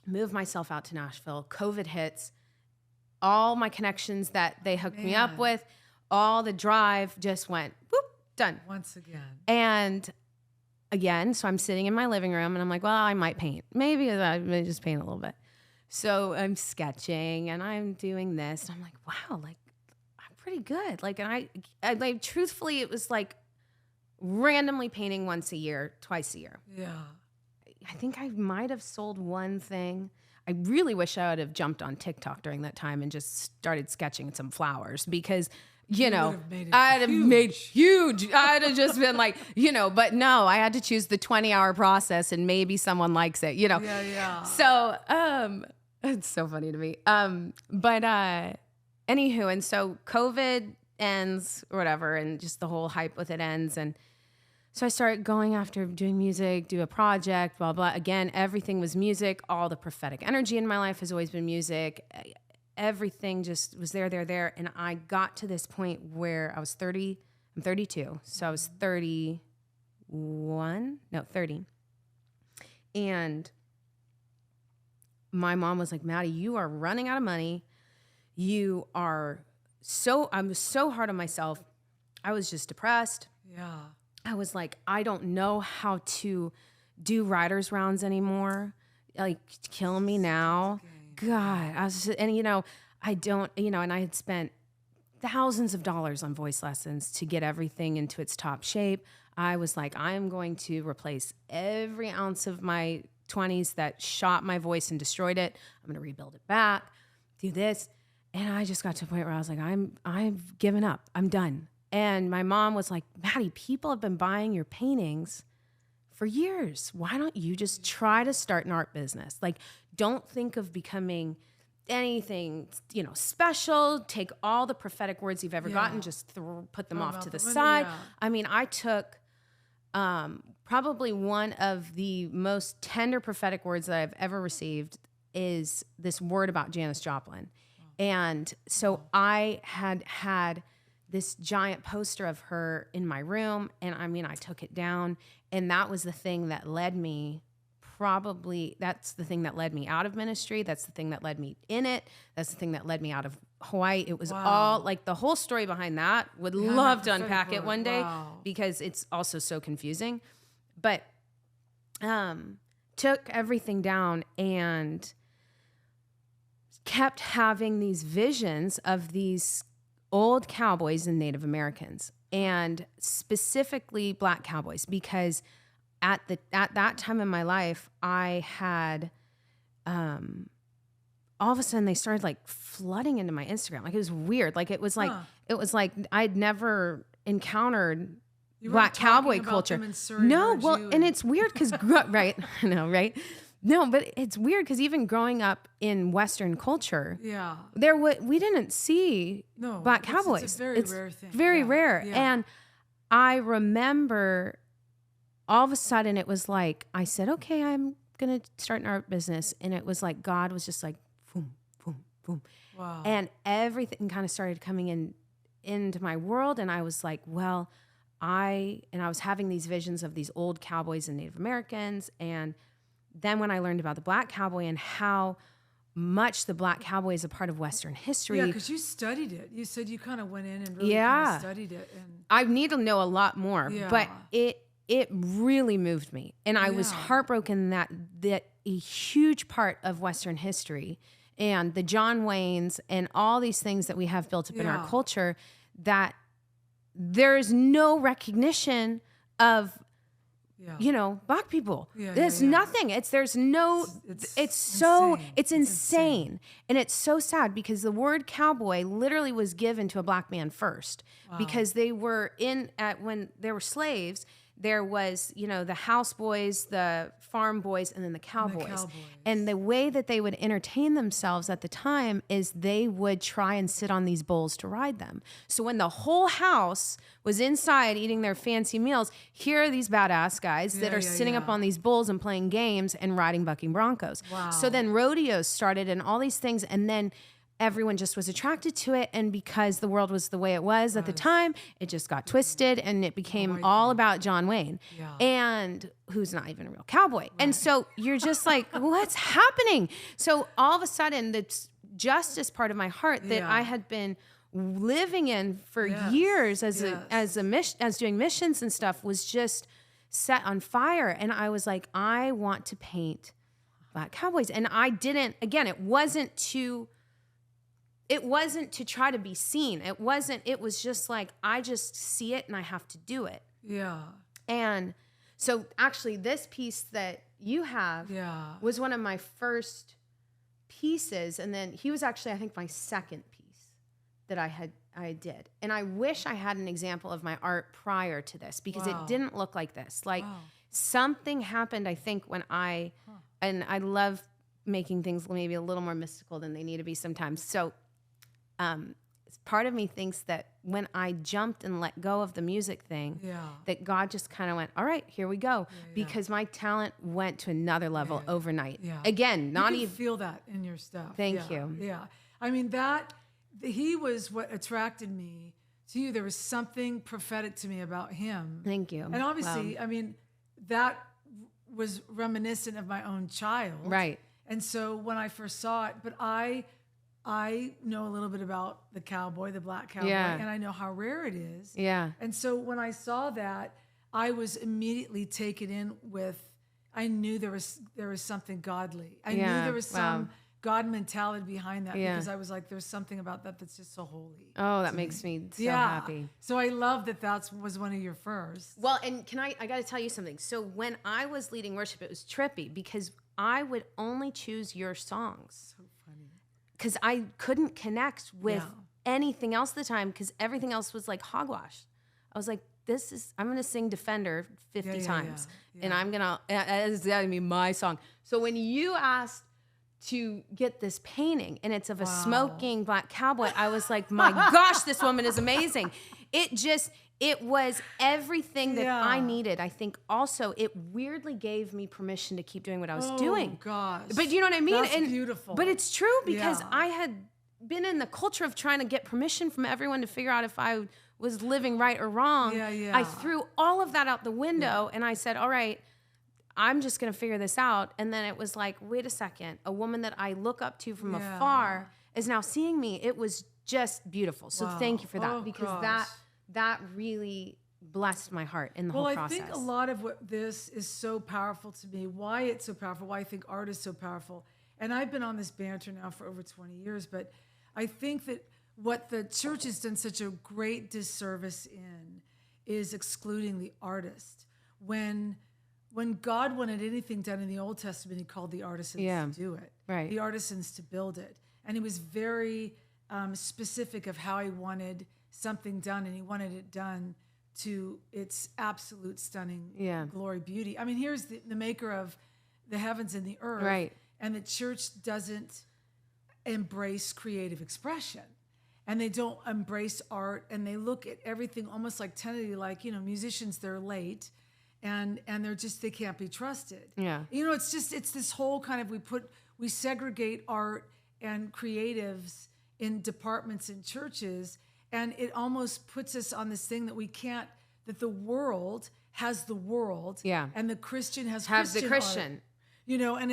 moved myself out to Nashville. COVID hits. All my connections that they hooked me up with, all the drive just went, whoop, done. Once again. And again, so I'm sitting in my living room and I'm like, well, I might paint. Maybe I may just paint a little bit. So I'm sketching and I'm doing this. And I'm like, wow, like I'm pretty good. Like, and I like, truthfully, it was like randomly painting once a year, twice a year. Yeah. I think I might have sold one thing. I really wish I would have jumped on TikTok during that time and just started sketching some flowers, because I'd have made huge. I'd have just been like, but no, I had to choose the 20-hour process and maybe someone likes it, Yeah. So, it's so funny to me. But anywho, and so COVID ends or whatever, and just the whole hype with it ends. And so I started going after doing music, do a project, blah, blah. Again, everything was music. All the prophetic energy in my life has always been music. Everything just was there. And I got to this point where I was 30. I'm 32. So I was 30. And my mom was like, Maddie, you are running out of money. I was so hard on myself. I was just depressed. Yeah. I was like, I don't know how to do writers rounds anymore. Like, kill me now. God, I was just, and I don't, and I had spent thousands of dollars on voice lessons to get everything into its top shape. I was like, I am going to replace every ounce of my 20s that shot my voice and destroyed it. I'm going to rebuild it back, do this. And I just got to a point where I was like, I've given up. I'm done. And my mom was like, Maddie, people have been buying your paintings for years. Why don't you just try to start an art business? Like, don't think of becoming anything, special. Take all the prophetic words you've ever gotten, just put them off to the side. Yeah. I mean, I took probably one of the most tender prophetic words that I've ever received is this word about Janis Joplin. And so I had this giant poster of her in my room. And I mean, I took it down, and that was the thing that led me. That's the thing that led me out of ministry. That's the thing that led me in it. That's the thing that led me out of Hawaii. It was all like the whole story behind that. Would love to unpack it one day because it's also so confusing. But took everything down and kept having these visions of these old cowboys and Native Americans, and specifically Black cowboys, because at that time in my life, I had, all of a sudden they started like flooding into my Instagram. Like, it was weird. Like, it was like I'd never encountered Black cowboy culture. No, well, and it's weird because, right. I know, right. No, but it's weird because even growing up in Western culture, we didn't see Black cowboys. It's a very rare thing. Very rare. Yeah. And I remember all of a sudden it was like, I said, okay, I'm going to start an art business. And it was like, God was just like, boom, boom, boom. Wow. And everything kind of started coming into my world. And I was like, well, I was having these visions of these old cowboys and Native Americans. And then when I learned about the Black cowboy and how much the Black cowboy is a part of Western history. Yeah, because you studied it. You said you kind of went in and really kind of studied it. And I need to know a lot more, but it really moved me. And I was heartbroken that a huge part of Western history and the John Waynes and all these things that we have built up in our culture, that there's no recognition of black people. Yeah, There's nothing. It's insane. And it's so sad because the word cowboy literally was given to a black man first because they were when they were slaves. There was, the house boys, the farm boys, and then the cowboys. And the way that they would entertain themselves at the time is they would try and sit on these bulls to ride them. So when the whole house was inside eating their fancy meals, here are these badass guys that are sitting up on these bulls and playing games and riding bucking broncos. Wow. So then rodeos started and all these things, and then everyone just was attracted to it, and because the world was the way it was at the time, it just got twisted, and it became all about John Wayne, and who's not even a real cowboy. And so you're just like, what's happening? So all of a sudden, the justice part of my heart that I had been living in for years as doing missions and stuff was just set on fire, and I was like, I want to paint black cowboys, and I didn't. Again, it wasn't to try to be seen. It was just like, I just see it and I have to do it. Yeah. And so actually this piece that you have was one of my first pieces. And then he was actually, I think, my second piece that I did. And I wish I had an example of my art prior to this because it didn't look like this. Like something happened, I think, when and I love making things maybe a little more mystical than they need to be sometimes. So part of me thinks that when I jumped and let go of the music thing, that God just kind of went, all right, here we go. Because my talent went to another level overnight. Yeah. Again, not you can even feel that in your stuff. Thank you. Yeah. I mean, he was what attracted me to you. There was something prophetic to me about him. Thank you. And obviously, I mean, that was reminiscent of my own child. Right. And so when I first saw it, but I know a little bit about the cowboy, the black cowboy, and I know how rare it is. Yeah. And so when I saw that, I was immediately taken in with, I knew there was something godly. I knew there was some God mentality behind that because I was like, there's something about that that's just so holy. Oh, that makes me so happy. So I love that was one of your first. Well, and I got to tell you something. So when I was leading worship, it was trippy because I would only choose your songs. So funny. Because I couldn't connect with anything else at the time because everything else was like hogwash. I was like, I'm going to sing Defender 50 times. And I'm going to, that's going to be my song. So when you asked to get this painting and it's of a smoking black cowboy, I was like, my gosh, this woman is amazing. It was everything that I needed. I think also it weirdly gave me permission to keep doing what I was doing. Oh, gosh. But you know what I mean? That's beautiful. But it's true because I had been in the culture of trying to get permission from everyone to figure out if I was living right or wrong. I threw all of that out the window and I said, all right, I'm just going to figure this out. And then it was like, wait a second, a woman that I look up to from afar is now seeing me. It was just beautiful. So thank you for that because that really blessed my heart in the whole process. Well, I think a lot of what this is so powerful to me, why it's so powerful, why I think art is so powerful, and I've been on this banter now for over 20 years, but I think that what the church has done such a great disservice in is excluding the artist. When God wanted anything done in the Old Testament, he called the artisans to do it, the artisans to build it. And he was very specific of how he wanted something done, and he wanted it done to its absolute stunning glory, beauty. I mean, here's the maker of the heavens and the earth, and the church doesn't embrace creative expression, and they don't embrace art, and they look at everything almost like tentatively, like, musicians, they're late, and they can't be trusted. It's this whole kind of, we segregate art and creatives in departments in churches. And it almost puts us on this thing that the world has the world, and the Christian has the Christian. Art.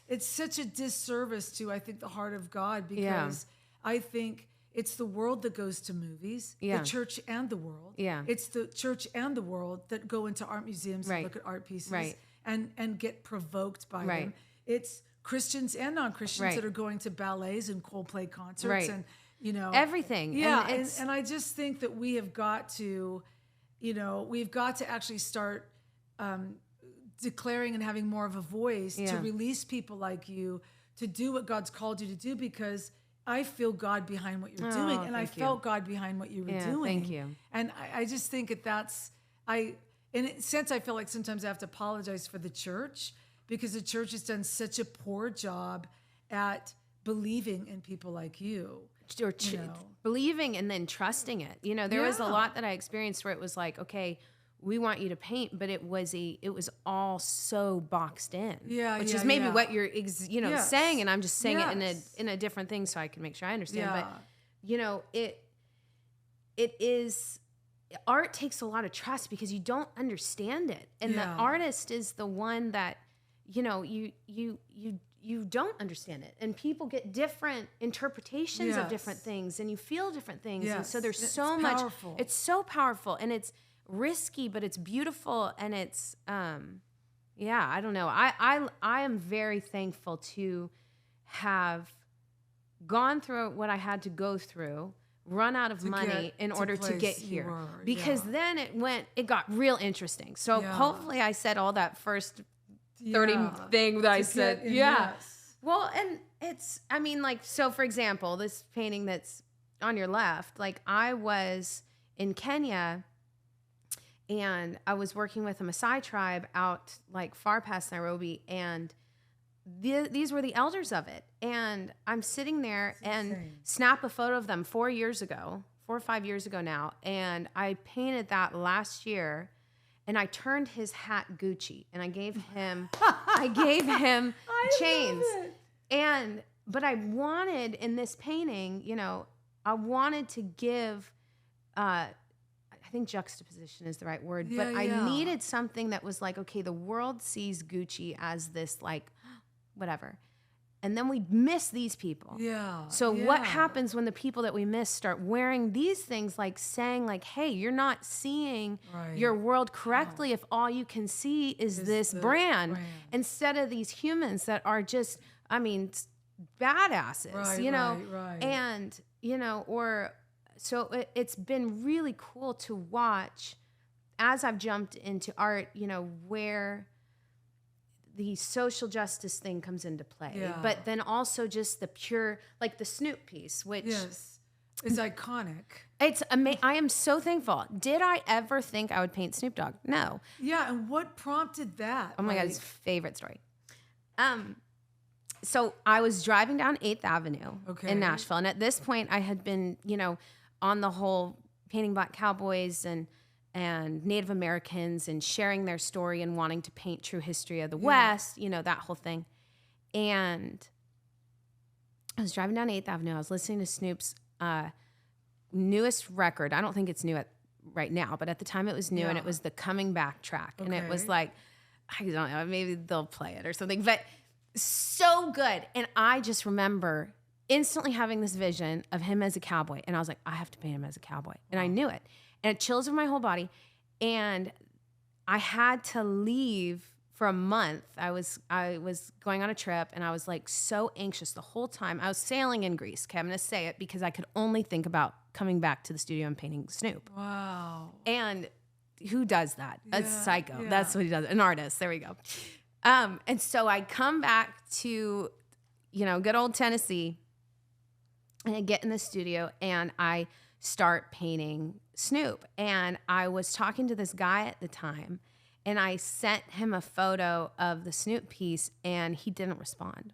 It's such a disservice to, I think, the heart of God, because I think it's the world that goes to movies, the church and the world. It's the church and the world that go into art museums and look at art pieces and get provoked by them. It's Christians and non-Christians that are going to ballets and Coldplay concerts and everything. And I just think that we have got to, we've got to actually start declaring and having more of a voice to release people like you to do what God's called you to do, because I feel God behind what you're doing, and I felt God behind what you were doing. Thank you. And I just think in a sense, I feel like sometimes I have to apologize for the church, because the church has done such a poor job at believing in people like you. Or believing and then trusting it. There was a lot that I experienced where it was like, okay, we want you to paint, but it was all so boxed in. Which is maybe what you're saying, and I'm just saying it in a different thing so I can make sure I understand. But it is, art takes a lot of trust because you don't understand it, and the artist is the one that you don't understand it, and people get different interpretations of different things, and you feel different things, and so there's so much. Powerful. It's so powerful, and it's risky, but it's beautiful, and it's I don't know. I am very thankful to have gone through what I had to go through, run out of money in order to get here, because then it got real interesting. So hopefully I said all that first 30 thing that I said. Well, and it's, so for example, this painting that's on your left, like I was in Kenya and I was working with a Maasai tribe out like far past Nairobi, and these were the elders of it. And I'm sitting there and snap a photo of them 4 or 5 years ago now. And I painted that last year, and I turned his hat Gucci, and I gave him chains. But I wanted in this painting, I wanted to give, I think juxtaposition is the right word, but I needed something that was like, okay, the world sees Gucci as this like, whatever. And then we miss these people. So what happens when the people that we miss start wearing these things, like saying like, hey, you're not seeing your world correctly if all you can see is this brand instead of these humans that are just, badasses, and, so it's been really cool to watch as I've jumped into art, where the social justice thing comes into play, but then also just the pure, like the Snoop piece, which is iconic. It's amazing. I am so thankful. Did I ever think I would paint Snoop Dogg? No. Yeah, and what prompted that? Oh my God, his favorite story. So I was driving down 8th Avenue in Nashville, and at this point I had been, on the whole painting Black Cowboys and Native Americans and sharing their story and wanting to paint true history of the West, that whole thing. And I was driving down 8th Avenue. I was listening to Snoop's newest record. I don't think it's new right now, but at the time it was new, and it was the Coming Back track. And it was like, I don't know, maybe they'll play it or something, but so good. And I just remember instantly having this vision of him as a cowboy. And I was like, I have to paint him as a cowboy. And I knew it. And it chills over my whole body. And I had to leave for a month. I was going on a trip, and I was like so anxious the whole time. I was sailing in Greece. Okay, I'm going to say it because I could only think about coming back to the studio and painting Snoop. Wow. And who does that? A psycho. That's what he does. An artist. There we go. And so I come back to, good old Tennessee, and I get in the studio and I start painting Snoop. And I was talking to this guy at the time, and I sent him a photo of the Snoop piece, and he didn't respond.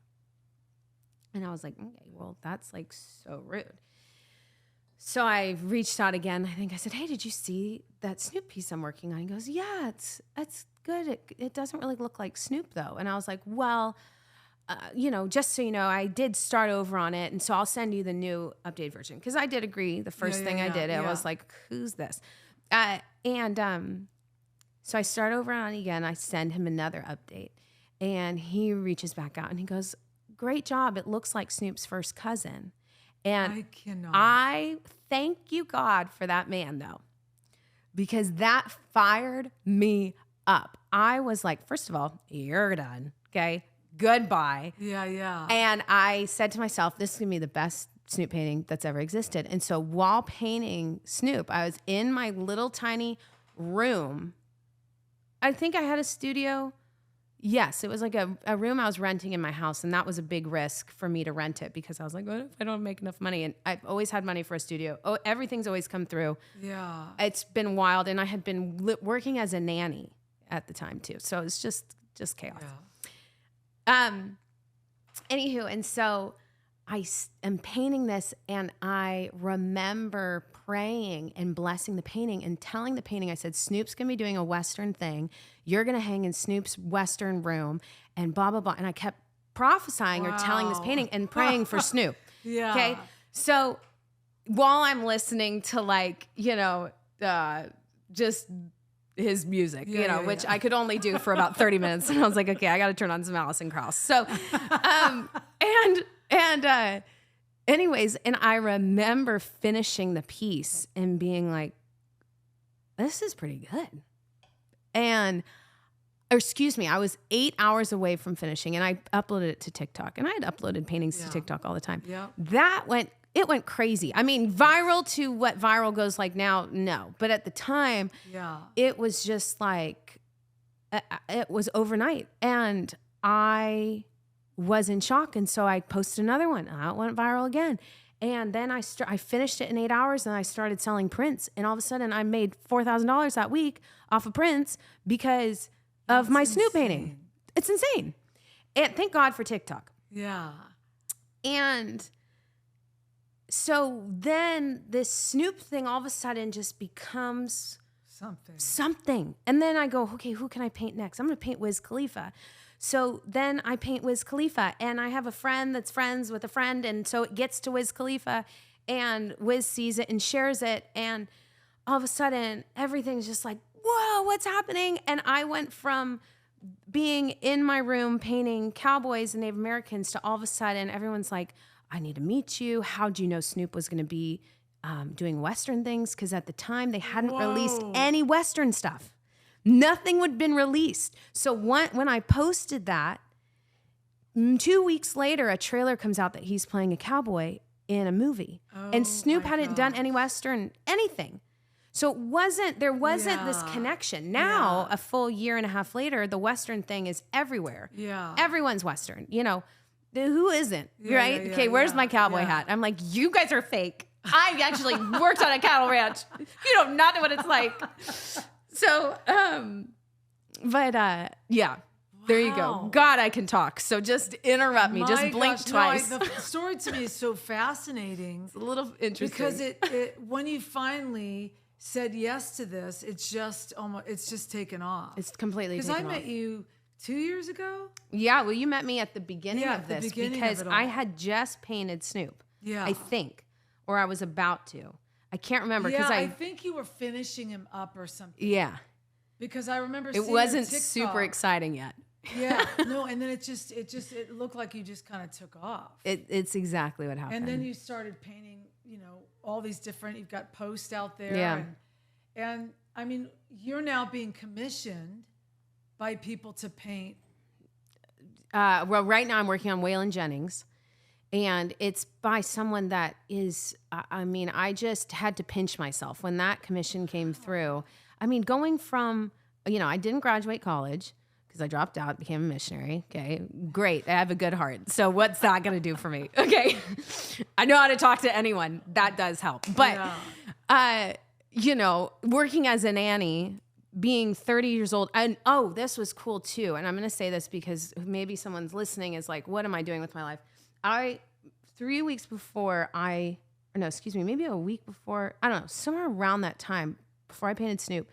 And I was like, okay, well, that's like so rude. So I reached out again. I think I said, hey, did you see that Snoop piece I'm working on? He goes, yeah, it's good. It doesn't really look like Snoop though. And I was like, well, just so you know, I did start over on it, and so I'll send you the new updated version, because I did agree. The first thing I did, I was like, who's this? So I start over on it again. I send him another update, and he reaches back out and he goes, great job. It looks like Snoop's first cousin. And I thank you, God, for that man, though, because that fired me up. I was like, first of all, you're done, okay? Goodbye. Yeah. And I said to myself, this is going to be the best Snoop painting that's ever existed. And so while painting Snoop, I was in my little tiny room I think I had a studio. Yes, it was like a room I was renting in my house, and that was a big risk for me to rent it because I was like, what if I don't make enough money? And I've always had money for a studio. Oh, everything's always come through. Yeah. It's been wild, and I had been working as a nanny at the time too, so it's just chaos. Yeah. Anywho, and so I am painting this, and I remember praying and blessing the painting and telling the painting, I said, Snoop's going to be doing a Western thing. You're going to hang in Snoop's Western room and blah, blah, blah. And I kept prophesying or telling this painting and praying for Snoop. Yeah. Okay. So while I'm listening to like, just his music, which I could only do for about 30 minutes. And I was like, okay, I got to turn on some Alison Krauss. So, anyways, and I remember finishing the piece and being like, this is pretty good. I was 8 hours away from finishing, and I uploaded it to TikTok, and I had uploaded paintings to TikTok all the time. Yeah. It went crazy. I mean, viral to what viral goes like now, no. But at the time, it was just like, it was overnight. And I was in shock. And so I posted another one. And it went viral again. And then I finished it in 8 hours, and I started selling prints. And all of a sudden, I made $4,000 that week off of prints because of my Snoop painting. It's insane. And thank God for TikTok. Yeah. And so then this Snoop thing all of a sudden just becomes something. And then I go, okay, who can I paint next? I'm going to paint Wiz Khalifa. So then I paint Wiz Khalifa, and I have a friend that's friends with a friend. And so it gets to Wiz Khalifa, and Wiz sees it and shares it. And all of a sudden everything's just like, whoa, what's happening? And I went from being in my room painting cowboys and Native Americans to all of a sudden everyone's like, I need to meet you. How'd you know Snoop was going to be doing Western things? Because at the time they hadn't released any Western stuff. Nothing had been released. So when I posted that, 2 weeks later, a trailer comes out that he's playing a cowboy in a movie. And Snoop hadn't done any Western, anything. So there wasn't this connection. Now, a full year and a half later, the Western thing is everywhere. Yeah. Everyone's Western, Who isn't, right? Okay, where's my cowboy hat? I'm like, you guys are fake. I actually worked on a cattle ranch. You do not know what it's like. So, there you go. God, I can talk. So just interrupt me. Just blink twice. No, the story to me is so fascinating. It's a little interesting. Because it when you finally said yes to this, it's just taken off. It's completely taken off. Because I met you 2 years ago? Yeah, well, you met me at the beginning of this because I had just painted Snoop. Yeah. I think. Or I was about to. I can't remember. Yeah, I think you were finishing him up or something. Yeah. Because I remember it wasn't super exciting yet. Yeah. No, and then it looked like you just kind of took off. It's exactly what happened. And then you started painting, all these different, you've got posts out there. Yeah. And I mean, you're now being commissioned by people to paint. Well, right now I'm working on Waylon Jennings, and it's by someone that is, I just had to pinch myself when that commission came through. I mean, going from, I didn't graduate college because I dropped out, became a missionary. Okay, great. I have a good heart. So what's that going to do for me? Okay. I know how to talk to anyone. That does help. But, working as a nanny, being 30 years old, and this was cool too. And I'm going to say this because maybe someone's listening is like, what am I doing with my life? 3 weeks before maybe a week before, I don't know, somewhere around that time before I painted Snoop,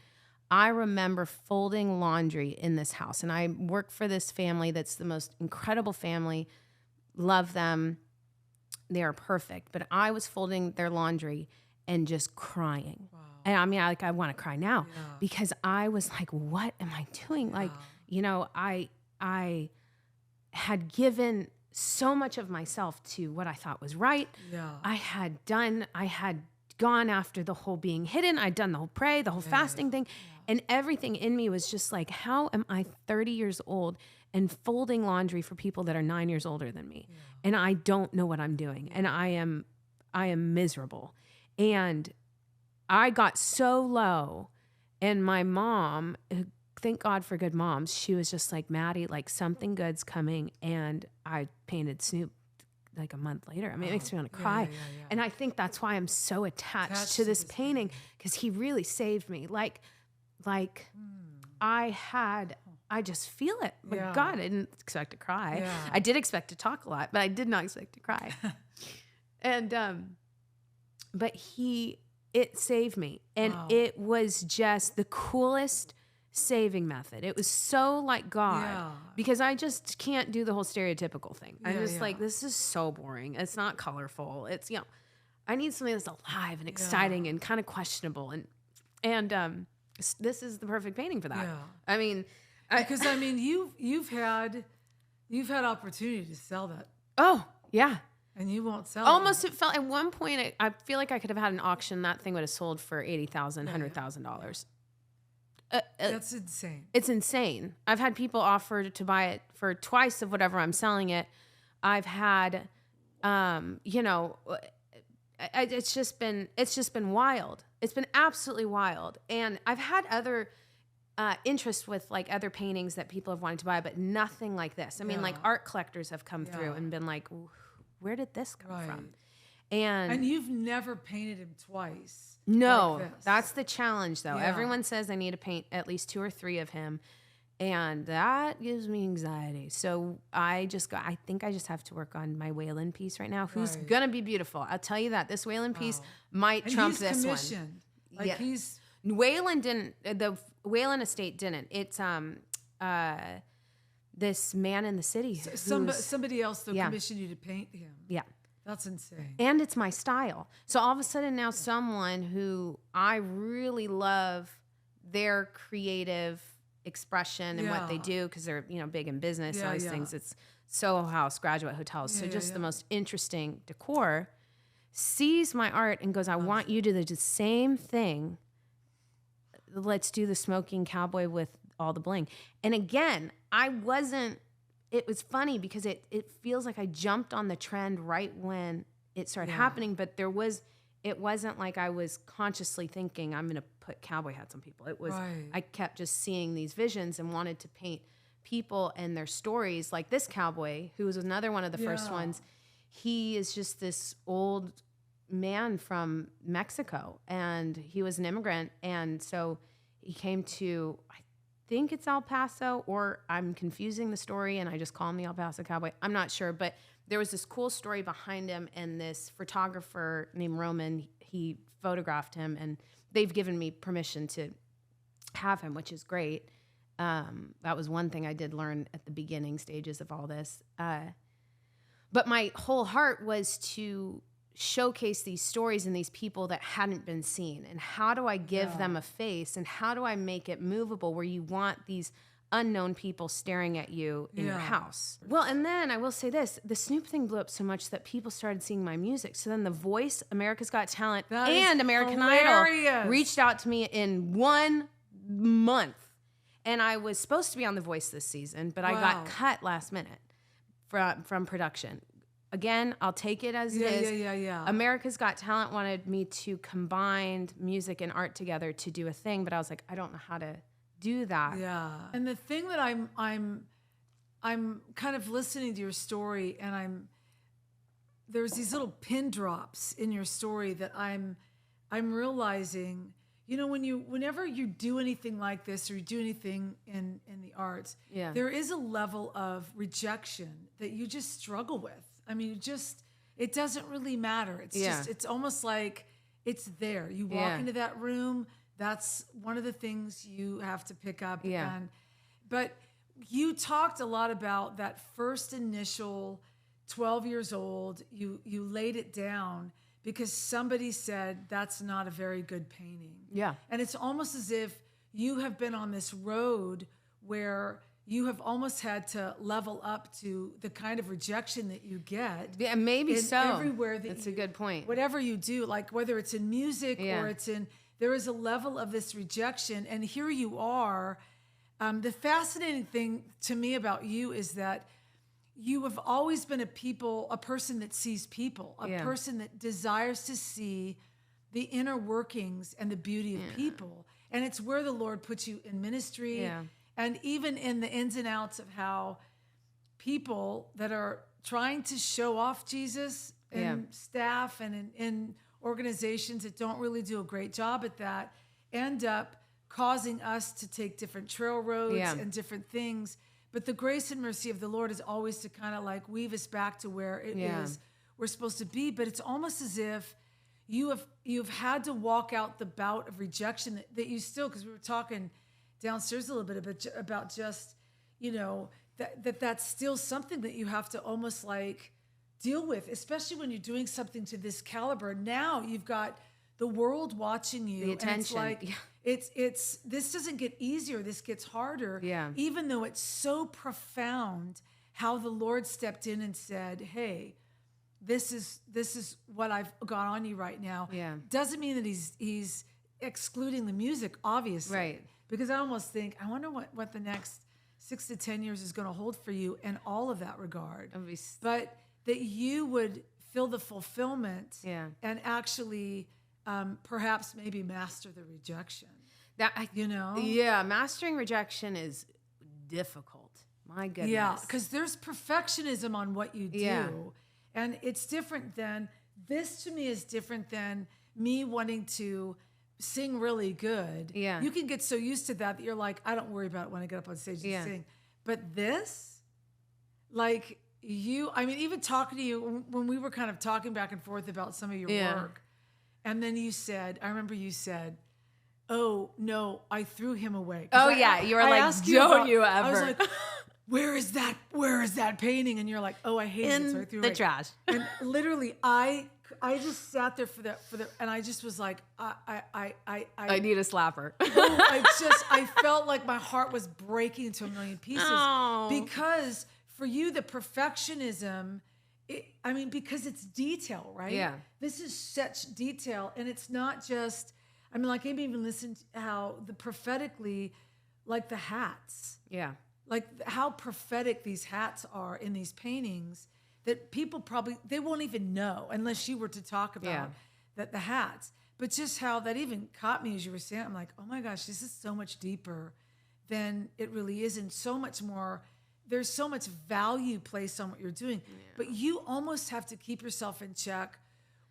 I remember folding laundry in this house. And I work for this family that's the most incredible family. Love them. They are perfect. But I was folding their laundry and just crying. Wow. And I want to cry now because I was like, what am I doing? Like, I had given so much of myself to what I thought was right. Yeah. I had gone after the whole being hidden. I'd done the whole pray, the whole fasting thing. And everything in me was just like, how am I 30 years old and folding laundry for people that are 9 years older than me? Yeah. And I don't know what I'm doing. And I am miserable. And I got so low, and my mom, thank God for good moms. She was just like, Maddie, like something good's coming. And I painted Snoop like a month later. I mean, it makes me want to cry. And I think that's why I'm so attached to this painting, because he really saved me. Like I just feel it. But God, I didn't expect to cry. Yeah. I did expect to talk a lot, but I did not expect to cry. And, but it saved me. And it was just the coolest saving method. It was so like God, because I just can't do the whole stereotypical thing. I'm just like, this is so boring. It's not colorful. It's, I need something that's alive and exciting and kind of questionable. And this is the perfect painting for that. Yeah. I mean, because you've had opportunity to sell that. Oh yeah. And you won't sell Almost, it felt at one point, I feel like I could have had an auction. That thing would have sold for $80,000, $100,000. That's insane. It's insane. I've had people offer to buy it for twice of whatever I'm selling it. I've had, it's just been wild. It's been absolutely wild. And I've had other interest with like other paintings that people have wanted to buy, but nothing like this. I mean, like art collectors have come through and been like, where did this come from? And you've never painted him twice. No, like that's the challenge though. Everyone says I need to paint at least 2 or 3 of him. And that gives me anxiety. So I think I just have to work on my Waylon piece right now, who's going to be beautiful. I'll tell you that. This Waylon piece might trump this one. Like Waylon didn't, the Waylon estate didn't. It's this man in the city. Somebody else commissioned you to paint him. Yeah. That's insane. And it's my style. So all of a sudden now someone who I really love their creative expression and what they do, because they're, big in business, all these things. It's Soho House, graduate hotels. So just the most interesting decor, sees my art and goes, I want you to do the same thing. Let's do the smoking cowboy with all the bling. And again, it was funny because it feels like I jumped on the trend right when it started happening, but it wasn't like I was consciously thinking I'm going to put cowboy hats on people. It was, I kept just seeing these visions and wanted to paint people and their stories. Like this cowboy, who was another one of the first ones, he is just this old man from Mexico, and he was an immigrant. And so he came to, I think it's El Paso, or I'm confusing the story and I just call him the El Paso Cowboy. I'm not sure, but there was this cool story behind him, and this photographer named Roman, he photographed him, and they've given me permission to have him, which is great. That was one thing I did learn at the beginning stages of all this. But my whole heart was to showcase these stories and these people that hadn't been seen, and how do I give them a face, and how do I make it movable where you want these unknown people staring at you in your house. Well, and then I will say this, the Snoop thing blew up so much that people started seeing my music. So then The Voice, America's Got Talent, and American Idol reached out to me in 1 month. And I was supposed to be on The Voice this season, but I got cut last minute from production. Again, I'll take it as it is. America's Got Talent wanted me to combine music and art together to do a thing, but I was like, I don't know how to do that. Yeah. And the thing that I'm kind of listening to your story, and there's these little pin drops in your story that I'm realizing, whenever you do anything like this, or you do anything in the arts, there is a level of rejection that you just struggle with. I mean, it doesn't really matter. It's just, it's almost like it's there. You walk into that room, that's one of the things you have to pick up. But you talked a lot about that first initial 12 years old, you laid it down because somebody said that's not a very good painting. Yeah. And it's almost as if you have been on this road where you have almost had to level up to the kind of rejection that you get. Yeah, maybe so. Everywhere that's a good point. Whatever you do, like whether it's in music or it's in, there is a level of this rejection. And here you are. The fascinating thing to me about you is that you have always been a person that sees people, a person that desires to see the inner workings and the beauty of people. And it's where the Lord puts you in ministry. Yeah. And even in the ins and outs of how people that are trying to show off Jesus and staff and in organizations that don't really do a great job at that end up causing us to take different trail roads and different things. But the grace and mercy of the Lord is always to kind of like weave us back to where it is we're supposed to be. But it's almost as if you've had to walk out the bout of rejection that you still, because we were talking downstairs a little bit about just, you know, that's still something that you have to almost like deal with, especially when you're doing something to this caliber. Now you've got the world watching you. The attention. And it's like, it's this doesn't get easier. This gets harder. Yeah. Even though it's so profound how the Lord stepped in and said, hey, this is what I've got on you right now. Yeah. Doesn't mean that he's excluding the music, obviously. Right. Because I almost think, I wonder what the next 6 to 10 years is going to hold for you in all of that regard. But that you would feel the fulfillment and actually perhaps maybe master the rejection. Yeah, mastering rejection is difficult. My goodness. Yeah, because there's perfectionism on what you do. Yeah. And it's different than, this to me is different than me wanting to sing really good. Yeah. You can get so used to that you're like, I don't worry about it when I get up on stage and sing. But this, like even talking to you, when we were kind of talking back and forth about some of your work, and then I remember you said, oh, no, I threw him away. Oh, you were like, don't you ever. I was like, where is that painting? And you're like, oh, I hate it. So I threw it away. Trash. And literally, I just sat there for the, and I just was like, I need a slapper. I felt like my heart was breaking into a million pieces. Oh. Because for you, the perfectionism, because it's detail, right? Yeah. This is such detail. And it's not just, like I even listened to how the prophetically, like the hats. Yeah. Like how prophetic these hats are in these paintings that people probably, they won't even know unless you were to talk about the hats. But just how that even caught me as you were saying, I'm like, oh my gosh, this is so much deeper than it really is, and so much more. There's so much value placed on what you're doing. Yeah. But you almost have to keep yourself in check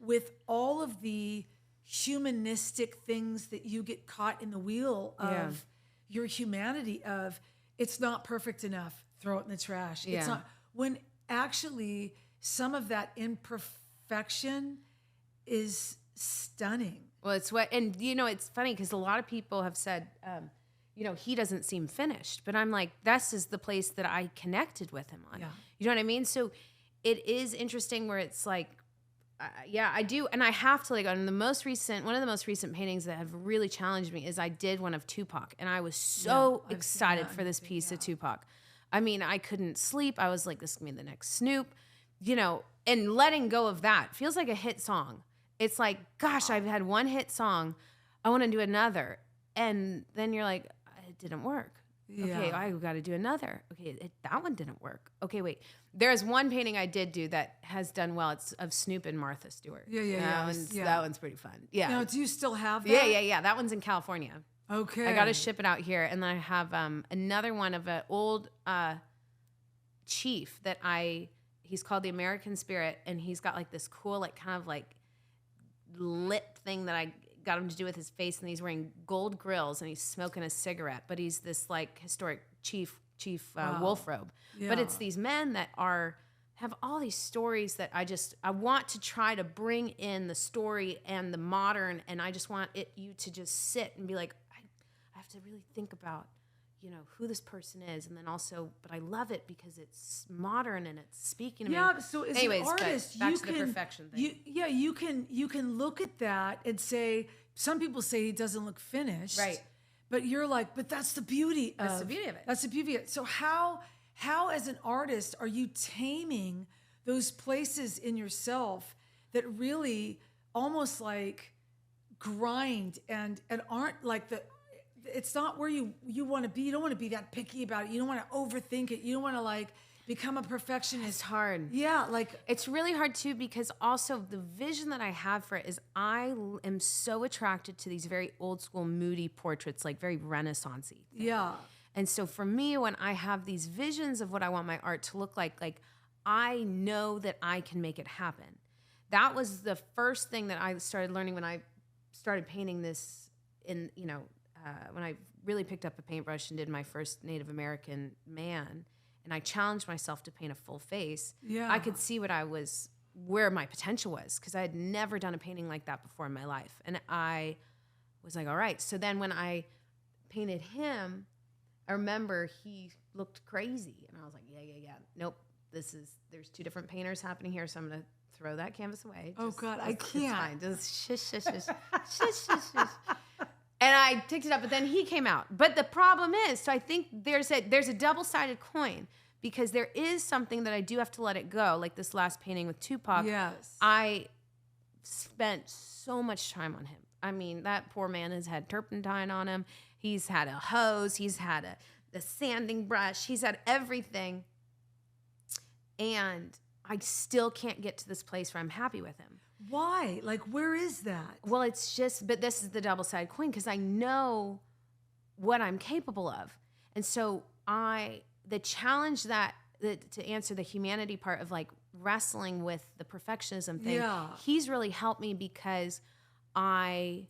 with all of the humanistic things that you get caught in the wheel of your humanity of, it's not perfect enough, throw it in the trash. Yeah. It's not, when actually some of that imperfection is stunning. Well, it's what, and it's funny because a lot of people have said, he doesn't seem finished, but I'm like, this is the place that I connected with him on. Yeah. You know what I mean? So it is interesting where it's like, I do. And I have to, like, on one of the most recent paintings that have really challenged me is I did one of Tupac, and I was so excited for this piece of Tupac. I mean, I couldn't sleep. I was like, this is going to be the next Snoop, and letting go of that feels like a hit song. It's like, gosh, I've had one hit song. I want to do another. And then you're like, it didn't work. Yeah. Okay, I got to do another. Okay, that one didn't work. Okay, wait. There's one painting I did do that has done well. It's of Snoop and Martha Stewart. That one's pretty fun. Yeah. Now, do you still have that? Yeah. That one's in California. Okay. I got to ship it out here. And then I have another one of an old chief that he's called the American Spirit, and he's got like this cool, like kind of like lip thing that I got him to do with his face, and he's wearing gold grills and he's smoking a cigarette, but he's this like historic chief wolf robe. Yeah. But it's these men that have all these stories that I want to try to bring in the story and the modern, and I just want you to just sit and be like, I have to really think about, who this person is, and then also, but I love it because it's modern and it's speaking to me. Yeah, so as an artist, back to the perfection thing. You can look at that and say, some people say he doesn't look finished. Right. But you're like, but that's the beauty of it. That's the beauty of it. That's the beauty of it. So how as an artist are you taming those places in yourself that really almost like grind and aren't like it's not where you want to be. You don't want to be that picky about it. You don't want to overthink it. You don't want to like become a perfectionist. It's hard. Yeah, like it's really hard too, because also the vision that I have for it is I am so attracted to these very old school, moody portraits, like very Renaissance-y. Yeah. And so for me, when I have these visions of what I want my art to look like I know that I can make it happen. That was the first thing that I started learning when I started painting this in, when I really picked up a paintbrush and did my first Native American man, and I challenged myself to paint a full face. Yeah. I could see where my potential was, because I had never done a painting like that before in my life. And I was like, all right. So then when I painted him, I remember he looked crazy, and I was like, yeah. Nope. There's two different painters happening here, so I'm going to throw that canvas away. Oh, God, I can't. It's fine. Just shush. Shush. And I picked it up, but then he came out. But the problem is, so I think there's a double-sided coin, because there is something that I do have to let it go, like this last painting with Tupac. Yes. I spent so much time on him. I mean, that poor man has had turpentine on him. He's had a hose. He's had a sanding brush. He's had everything. And I still can't get to this place where I'm happy with him. Why? Like, where is that? Well, but this is the double-sided coin, because I know what I'm capable of. And so the challenge to answer the humanity part of like wrestling with the perfectionism thing, he's really helped me, because I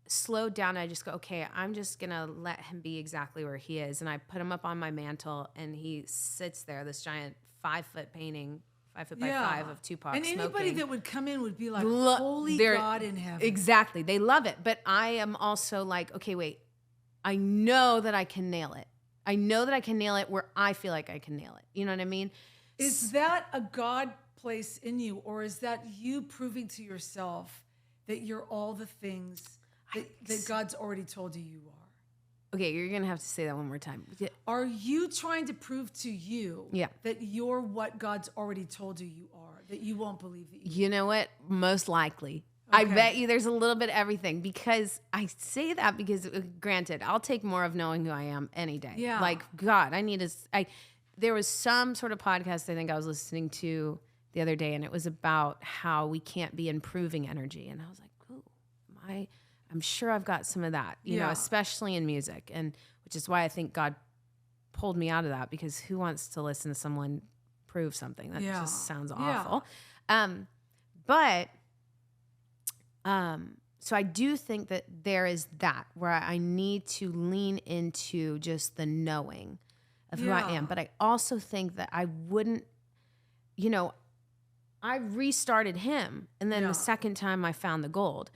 slowed down. I just go, okay, I'm just going to let him be exactly where he is. And I put him up on my mantle, and he sits there, this giant 5-foot painting, 5 foot by 5 of Tupac and smoking. Anybody that would come in would be like, holy God in heaven. Exactly. They love it. But I am also like, okay, wait, I know that I can nail it. I know that I can nail it where I feel like I can nail it. You know what I mean? Is that a God place in you, or is that you proving to yourself that you're all the things that God's already told you are? Okay, you're going to have to say that one more time. Are you trying to prove to you that you're what God's already told you are, that you won't believe that you You know what? Most likely. Okay. I bet you there's a little bit of everything, because I say that because, granted, I'll take more of knowing who I am any day. Yeah. Like, God, there was some sort of podcast I think I was listening to the other day, and it was about how we can't be improving energy. And I was like, ooh, I'm sure I've got some of that, you know, especially in music. And which is why I think God pulled me out of that, because who wants to listen to someone prove something? That just sounds awful. So I do think that there is that where I need to lean into just the knowing of who I am. But I also think that I wouldn't, I restarted him. And then the second time I found the gold.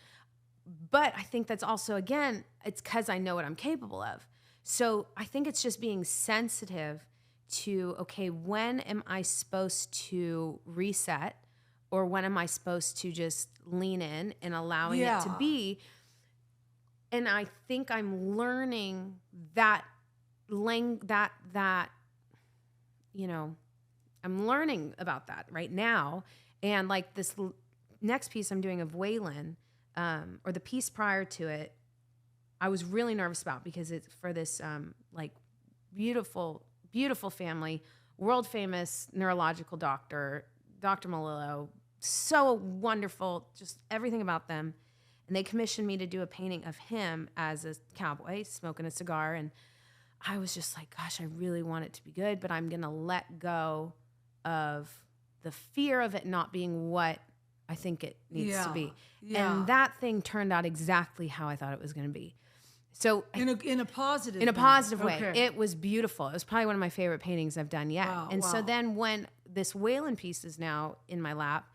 But I think that's also, again, it's because I know what I'm capable of. So I think it's just being sensitive to, okay, when am I supposed to reset? Or when am I supposed to just lean in and allowing it to be? And I think I'm learning I'm learning about that right now. And like this next piece I'm doing of Waylon, or the piece prior to it, I was really nervous about, because it's for this beautiful, beautiful family, world famous neurological doctor, Dr. Malillo, so wonderful, just everything about them. And they commissioned me to do a painting of him as a cowboy smoking a cigar. And I was just like, gosh, I really want it to be good, but I'm going to let go of the fear of it not being what I think it needs to be. Yeah. And that thing turned out exactly how I thought it was going to be. So in a positive way, okay. It was beautiful. It was probably one of my favorite paintings I've done yet. Wow, and so then when this Waylon piece is now in my lap,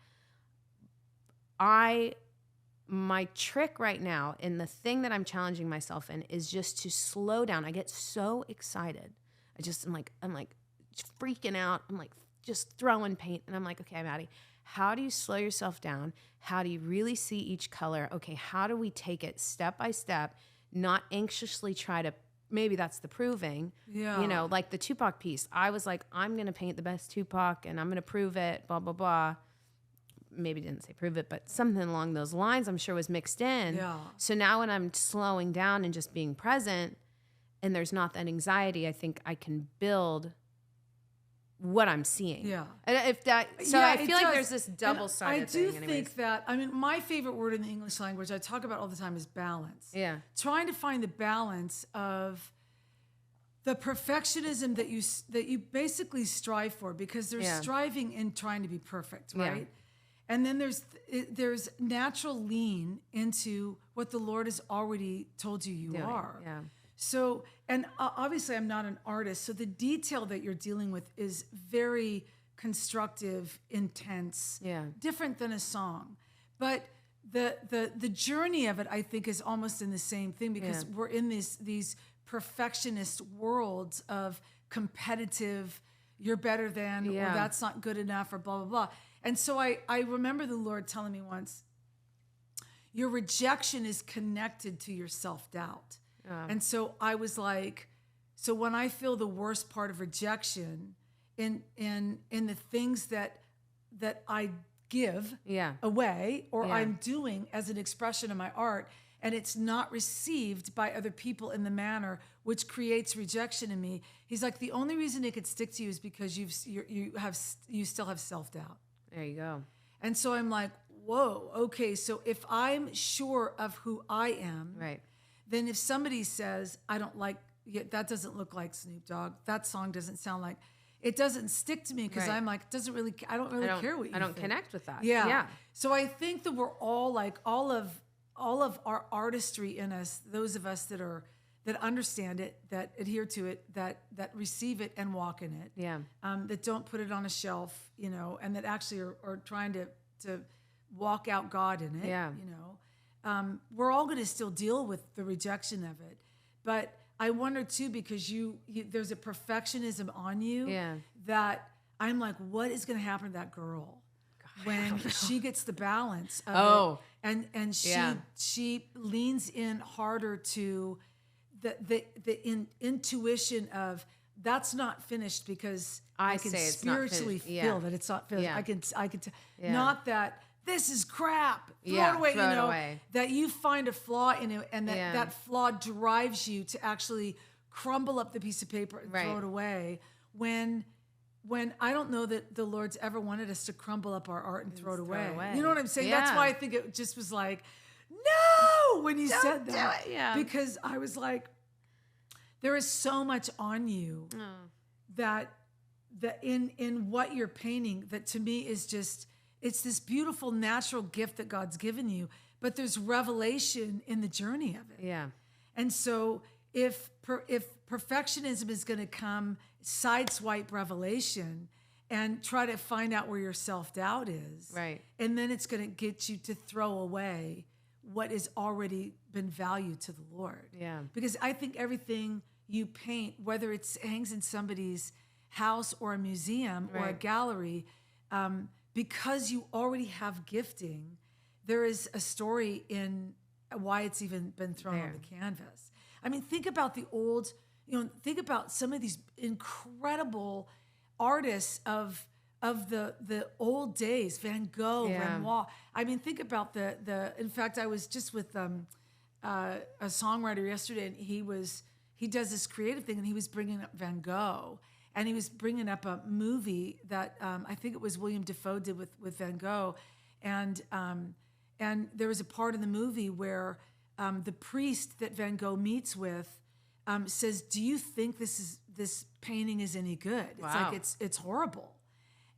my trick right now, and the thing that I'm challenging myself in, is just to slow down. I get so excited. I'm like freaking out. I'm like just throwing paint, and I'm like, okay, Maddie, how do you slow yourself down? How do you really see each color? Okay, how do we take it step by step? Not anxiously try to, maybe that's the proving, like the Tupac piece. I was like, I'm going to paint the best Tupac and I'm going to prove it, blah, blah, blah. Maybe didn't say prove it, but something along those lines I'm sure was mixed in. Yeah. So now when I'm slowing down and just being present and there's not that anxiety, I think I can build what I'm seeing. Yeah. And if that, so Yeah, I it feel like does. there's this double-sided thing. I do think that, my favorite word in the English language I talk about all the time is balance. Yeah. Trying to find the balance of the perfectionism that you basically strive for, because there's striving in trying to be perfect, right? Yeah. And then there's natural lean into what the Lord has already told you are. Yeah. So, and obviously I'm not an artist, so the detail that you're dealing with is very constructive, intense, different than a song. But the journey of it, I think, is almost in the same thing, because we're in these perfectionist worlds of competitive, you're better than, or that's not good enough, or blah, blah, blah. And so I remember the Lord telling me once, your rejection is connected to your self-doubt. And so I was like, so when I feel the worst part of rejection in the things that I give away, or I'm doing as an expression of my art, and it's not received by other people in the manner which creates rejection in me, he's like, the only reason it could stick to you is because you still have self-doubt. There you go. And so I'm like, whoa, okay, so if I'm sure of who I am, right, then if somebody says, I don't like, that doesn't look like Snoop Dogg, that song doesn't sound like, it doesn't stick to me, because I'm like, I don't really care what you think. I don't connect with that. Yeah. So I think that we're all like, all of our artistry in us, those of us that understand it, that adhere to it, that receive it and walk in it, that don't put it on a shelf, and that actually are trying to walk out God in it, we're all going to still deal with the rejection of it. But I wonder too, because there's a perfectionism on you that I'm like, what is going to happen to that girl when she gets the balance of it, and she leans in harder to the intuition of, that's not finished, because I can spiritually feel that it's not finished. I can not that this is crap, throw it away, that you find a flaw in it, and that flaw drives you to actually crumble up the piece of paper and throw it away, when I don't know that the Lord's ever wanted us to crumble up our art and throw it away. You know what I'm saying? That's why I think it just was like, no, when you said that. Because I was like, there is so much on you that in what you're painting, that to me is just, it's this beautiful natural gift that God's given you, but there's revelation in the journey of it. Yeah. And so if perfectionism is going to come, sideswipe revelation and try to find out where your self-doubt is. Right. And then it's going to get you to throw away what has already been valued to the Lord. Yeah. Because I think everything you paint, whether it hangs in somebody's house or a museum or a gallery, because you already have gifting, there is a story in why it's even been thrown on the canvas. I mean, think about the old, think about some of these incredible artists of the old days, Van Gogh, Renoir. I mean, think about in fact, I was just with a songwriter yesterday, and he does this creative thing, and he was bringing up Van Gogh. And he was bringing up a movie that I think it was William Dafoe did with Van Gogh, and there was a part in the movie where the priest that Van Gogh meets with says, "Do you think this painting is any good?" It's like it's horrible,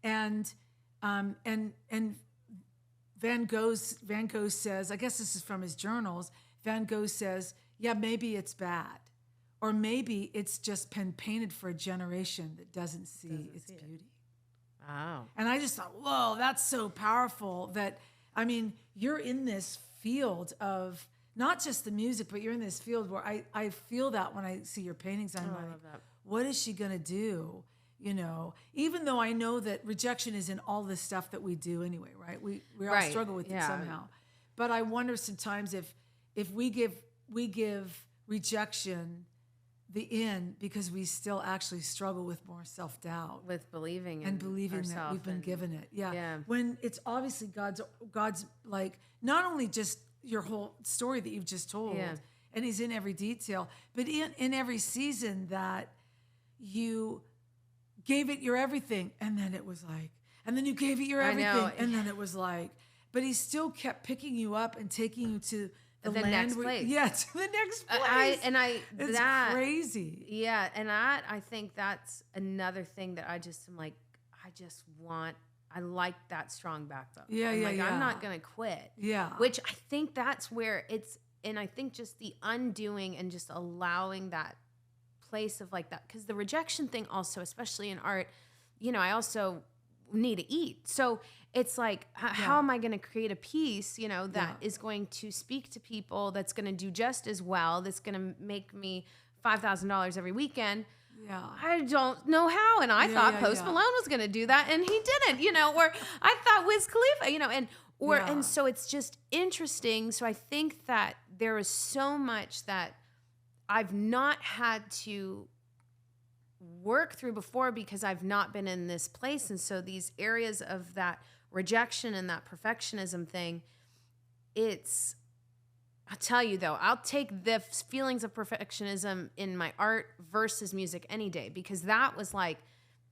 and Van Gogh says, I guess this is from his journals. Van Gogh says, "Yeah, maybe it's bad." Or maybe it's just been painted for a generation that doesn't see its beauty. Wow. And I just thought, whoa, that's so powerful that, I mean, you're in this field of not just the music, but you're in this field where I feel that when I see your paintings, I'm like, what is she going to do? Even though I know that rejection is in all this stuff that we do anyway, right? We all struggle with it somehow. But I wonder sometimes if we give rejection the in, because we still actually struggle with more self-doubt, with believing that we've been given it. When it's obviously God's like, not only just your whole story that you've just told, and he's in every detail, but in every season that you gave it your everything. And then it was like, and then you gave it your everything. And then it was like, but he still kept picking you up and taking you to the land next place. Yeah, to the next place. It's crazy. Yeah, and I think that's another thing that I just am like, I like that strong backbone. I'm not gonna quit. Yeah. Which I think that's where and I think just the undoing and just allowing that place of like that, because the rejection thing also, especially in art, I also need to eat. So it's like, how am I going to create a piece, that is going to speak to people, that's going to do just as well, that's going to make me $5,000 every weekend? Yeah. I don't know how. And I thought Post Malone was going to do that, and he didn't, or I thought Wiz Khalifa, and so it's just interesting. So I think that there is so much that I've not had to work through before because I've not been in this place. And so these areas of that rejection and that perfectionism thing, I'll tell you though, I'll take the feelings of perfectionism in my art versus music any day, because that was like,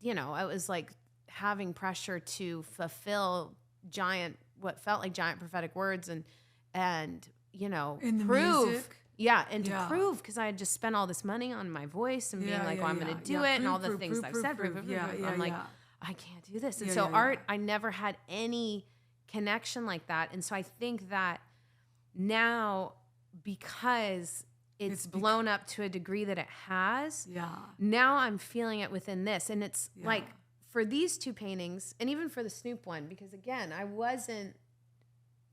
it was like having pressure to fulfill what felt like giant prophetic words and in the prove. Music. Yeah, and to prove, because I had just spent all this money on my voice and being like, I'm going to do it, and all the things I've said. I'm like, I can't do this. And so art, I never had any connection like that. And so I think that now, because it's blown up to a degree that it has, now I'm feeling it within this. And it's like, for these two paintings, and even for the Snoop one, because again, I wasn't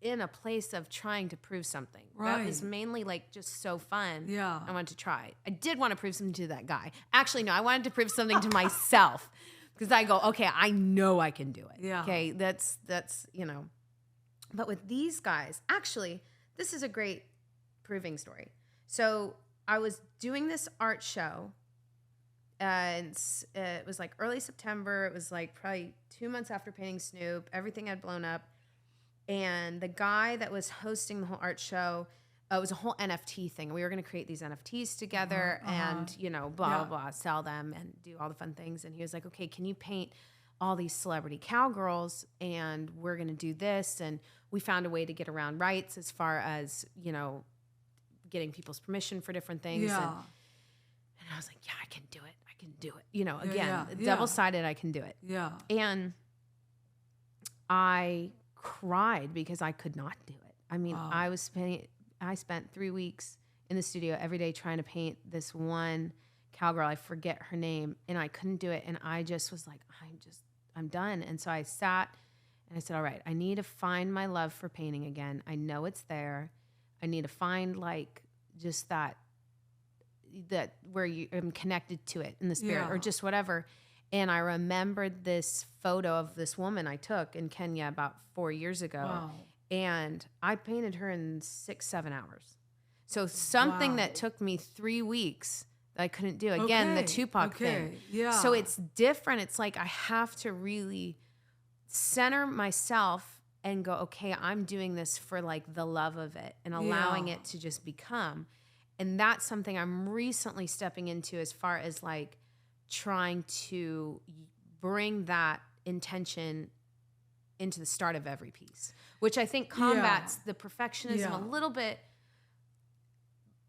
in a place of trying to prove something. Right. That was mainly like just so fun. Yeah. I wanted to try. I did want to prove something to that guy. Actually, no, I wanted to prove something to myself, because I go, okay, I know I can do it. Yeah. Okay, that's But with these guys, actually, this is a great proving story. So I was doing this art show, and it was like early September. It was like probably 2 months after painting Snoop. Everything had blown up. And the guy that was hosting the whole art show, it was a whole NFT thing. We were going to create these NFTs together and, blah, blah, sell them and do all the fun things. And he was like, okay, can you paint all these celebrity cowgirls? And we're going to do this. And we found a way to get around rights as far as, getting people's permission for different things. Yeah. And I was like, yeah, I can do it. I can do it. Again, double-sided, I can do it. Yeah. And I cried because I could not do it. I mean, I spent 3 weeks in the studio every day trying to paint this one cowgirl. I forget her name, and I couldn't do it. And I just was like, I'm done. And so I sat and I said, all right, I need to find my love for painting again. I know it's there. I need to find like just that where I'm connected to it in the spirit or just whatever. And I remembered this photo of this woman I took in Kenya about 4 years ago. Wow. And I painted her in 6-7 hours. So something that took me 3 weeks that I couldn't do. Again, the Tupac thing. Yeah. So it's different. It's like I have to really center myself and go, okay, I'm doing this for like the love of it and allowing it to just become. And that's something I'm recently stepping into as far as like trying to bring that intention into the start of every piece, which I think combats the perfectionism a little bit.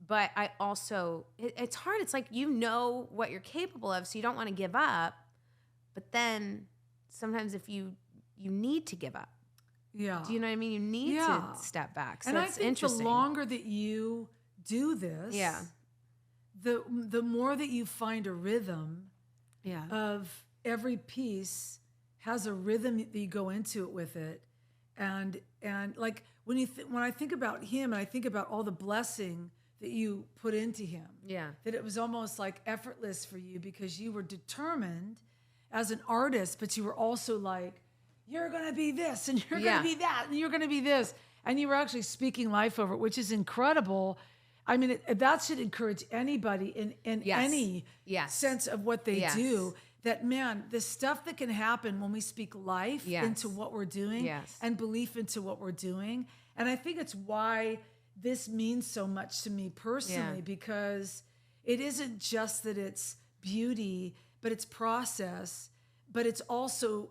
But I also, it's hard. It's like, what you're capable of, so you don't want to give up. But then sometimes if you need to give up. Yeah. Do you know what I mean? You need to step back. So and it's I think interesting. the longer that you do this, the more that you find a rhythm of every piece has a rhythm that you go into it with it. And like when I think about him and I think about all the blessing that you put into him, that it was almost like effortless for you because you were determined as an artist, but you were also like, you're going to be this and you're going to be that and you're going to be this. And you were actually speaking life over it, which is incredible. I mean, that should encourage anybody in any sense of what they do. That, man, the stuff that can happen when we speak life into what we're doing and belief into what we're doing. And I think it's why this means so much to me personally, because it isn't just that it's beauty, but it's process, but it's also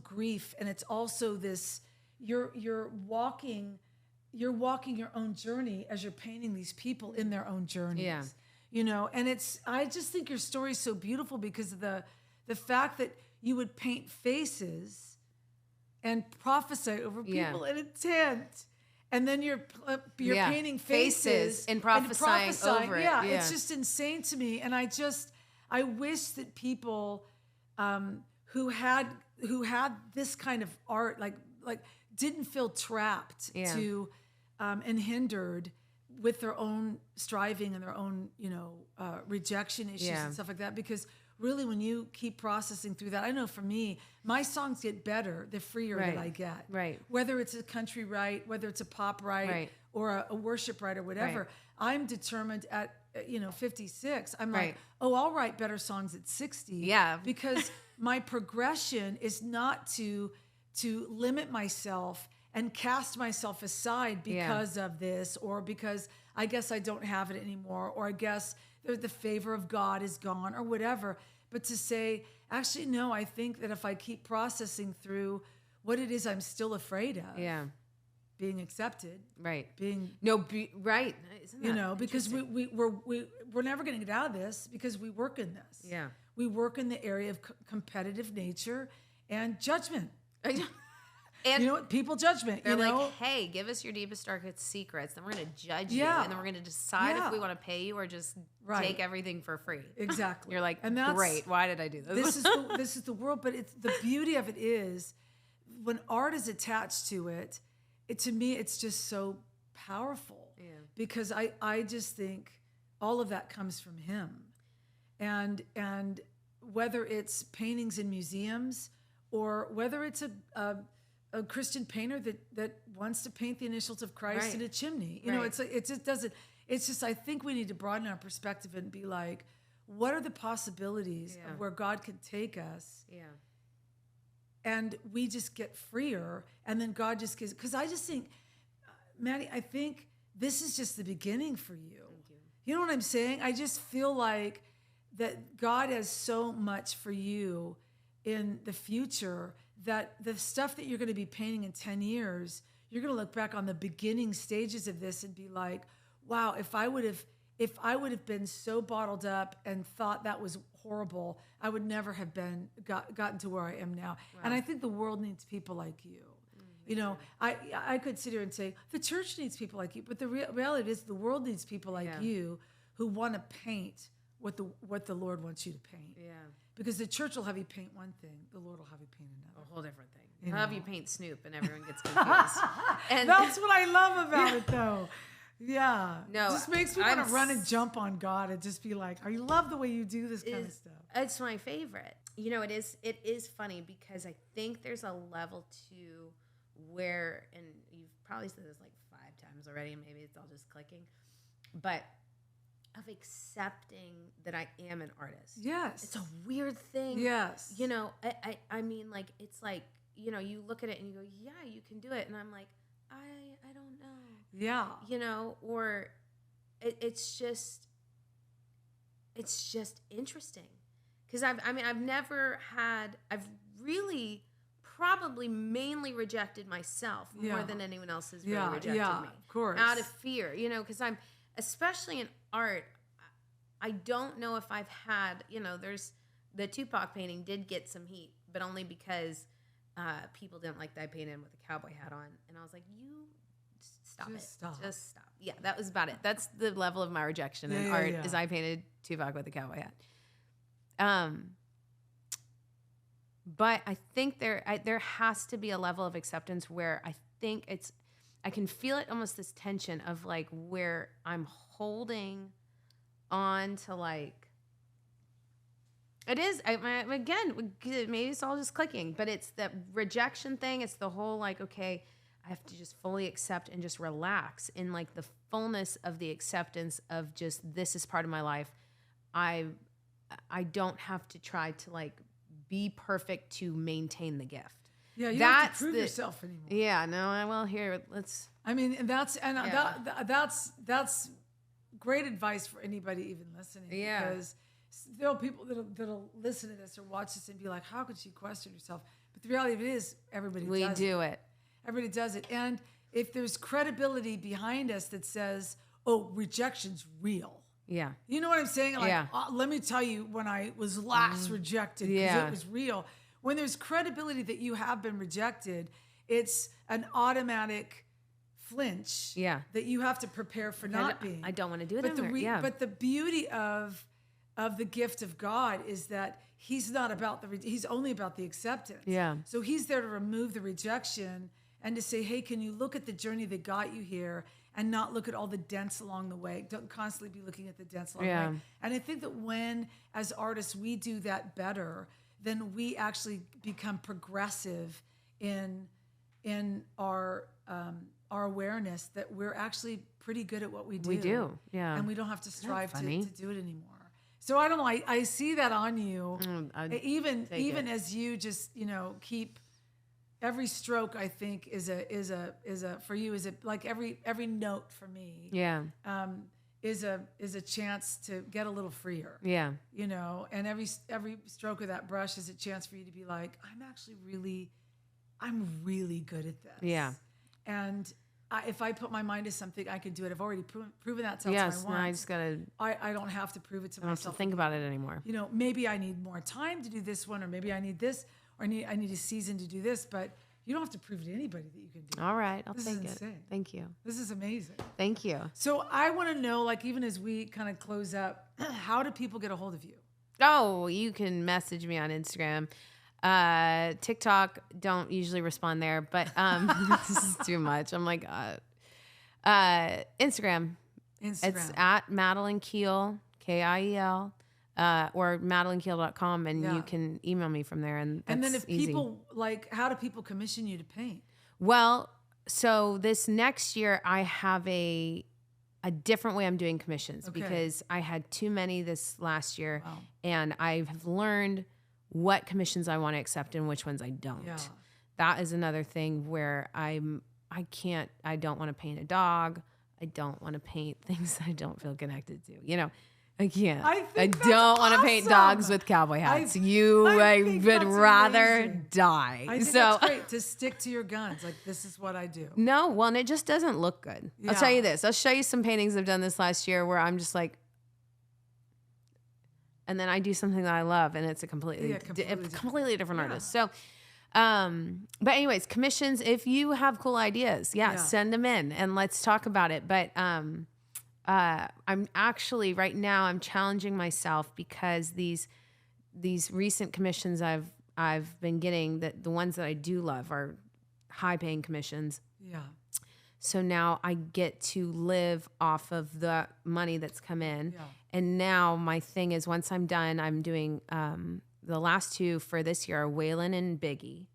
grief, and it's also this, you're walking your own journey as you're painting these people in their own journeys. Yeah. You know, and I just think your story is so beautiful because of the fact that you would paint faces and prophesy over people in intent. And then you're painting faces and prophesying over it. Yeah, it's just insane to me. And I wish that people who had this kind of art, like didn't feel trapped to and hindered with their own striving and their own, rejection issues and stuff like that. Because really, when you keep processing through that, I know for me, my songs get better the freer that I get. Right. Whether it's a country write, whether it's a pop write, or a worship write or whatever, I'm determined at 56. I'm like, I'll write better songs at 60. Yeah. Because my progression is not to limit myself and cast myself aside because of this, or because I guess I don't have it anymore, or I guess the favor of God is gone, or whatever. But to say, actually, no, I think that if I keep processing through what it is I'm still afraid of, being accepted, Isn't that because we're never going to get out of this, because we work in this. Yeah, we work in the area of competitive nature and judgment. And people judgment. They're like, hey, give us your deepest, darkest secrets. Then we're going to judge you, and then we're going to decide if we want to pay you or just take everything for free. Exactly. You're like, and that's great. Why did I do this? This is the world. But it's the beauty of it is when art is attached to it. To me, it's just so powerful. Yeah. Because I just think all of that comes from him, and whether it's paintings in museums or whether it's a Christian painter that wants to paint the initials of Christ in a chimney. It's like, it just doesn't, it's just, I think we need to broaden our perspective and be like, what are the possibilities of where God can take us? Yeah. And we just get freer, and then God just gives, because I just think, Maddie, I think this is just the beginning for you. Thank you. You know what I'm saying? I just feel like that God has so much for you in the future, that the stuff that you're going to be painting in 10 years, you're going to look back on the beginning stages of this and be like, wow, if I would have been so bottled up and thought that was horrible, I would never have gotten to where I am now. Wow. And I think the world needs people like you. I could sit here and say the church needs people like you, but the reality is the world needs people like you who want to paint what the Lord wants you to paint. Yeah. Because the church will have you paint one thing, the Lord will have you paint another. A whole different thing. He'll have you paint Snoop, and everyone gets confused. And that's what I love about it, though. Yeah. No, it just makes me want to run and jump on God and just be like, I love the way you do this kind of stuff. It's my favorite. It is funny because I think there's a level to where, and you've probably said this like 5 times already, and maybe it's all just clicking, but of accepting that I am an artist. Yes. It's a weird thing. Yes. I mean, like, it's like, you look at it and you go, yeah, you can do it. And I'm like, I don't know. Yeah. Or it's just interesting. Because I've really probably mainly rejected myself more than anyone else has really rejected me. Of course. Out of fear, because I'm, especially in art, I don't know if I've had, there's the Tupac painting did get some heat, but only because people didn't like that I painted him with a cowboy hat on. And I was like, just stop. Yeah, that was about it. That's the level of my rejection in art is I painted Tupac with a cowboy hat. But I think there has to be a level of acceptance where I think I can feel it, almost this tension of like where I'm holding on to, like, it is, again, maybe it's all just clicking, but it's the rejection thing. It's the whole like, okay, I have to just fully accept and just relax in like the fullness of the acceptance of just, this is part of my life. I don't have to try to like be perfect to maintain the gift. Yeah, you don't have to prove yourself anymore. Yeah, no, well, here, let's. I mean, that's great advice for anybody even listening. Yeah. Because There are people that'll listen to this or watch this and be like, how could she question herself? But the reality of it is everybody does it. Everybody does it. And if there's credibility behind us that says, oh, rejection's real. Yeah. You know what I'm saying? Like, let me tell you when I was last rejected, because it was real. When there's credibility that you have been rejected, it's an automatic flinch that you have to prepare for not being. I don't want to do it. But the beauty of the gift of God is that he's not about he's only about the acceptance. Yeah. So he's there to remove the rejection and to say, hey, can you look at the journey that got you here and not look at all the dents along the way? Don't constantly be looking at the dents along the way. And I think that when, as artists, we do that better, then we actually become progressive in our awareness that we're actually pretty good at what we do. We do, yeah. And we don't have to strive to do it anymore. So I don't know. I see that on you, even as you just keep every stroke. I think is a for you is like every note for me. Yeah. Is a chance to get a little freer. Yeah. And every stroke of that brush is a chance for you to be like, I'm really good at this. Yeah. And if I put my mind to something, I can do it. I've already proven that to myself once. I just gotta. I don't have to prove it to myself. I don't have to think about it anymore. Maybe I need more time to do this one, or maybe I need this, or I need a season to do this. But you don't have to prove to anybody that you can do it. All right, I'll take it. Insane. Thank you. This is amazing. Thank you. So I want to know, like, even as we kind of close up, how do people get a hold of you? Oh, you can message me on Instagram. TikTok, don't usually respond there, but this is too much. I'm like, Instagram. It's at Madeline Kiel, Kiel, or MadelineKiel.com, and you can email me from there. And then if people how do people commission you to paint? Well, so this next year I have a different way I'm doing commissions because I had too many this last year, and I have learned what commissions I want to accept and which ones I don't. Yeah. That is another thing where I don't want to paint a dog. I don't want to paint things I don't feel connected to. I can't. I don't want to paint dogs with cowboy hats. I would rather die. I think that's great to stick to your guns. Like, this is what I do. No, well, and it just doesn't look good. Yeah. I'll tell you this. I'll show you some paintings I've done this last year where I'm just like, and then I do something that I love, and it's a completely different artist. So, but anyways, commissions, if you have cool ideas, send them in and let's talk about it. But I'm actually right now I'm challenging myself because these recent commissions I've been getting, that the ones that I do love are high paying commissions. Yeah. So now I get to live off of the money that's come in. Yeah. And now my thing is, once I'm done, I'm doing the last two for this year are Waylon and Biggie.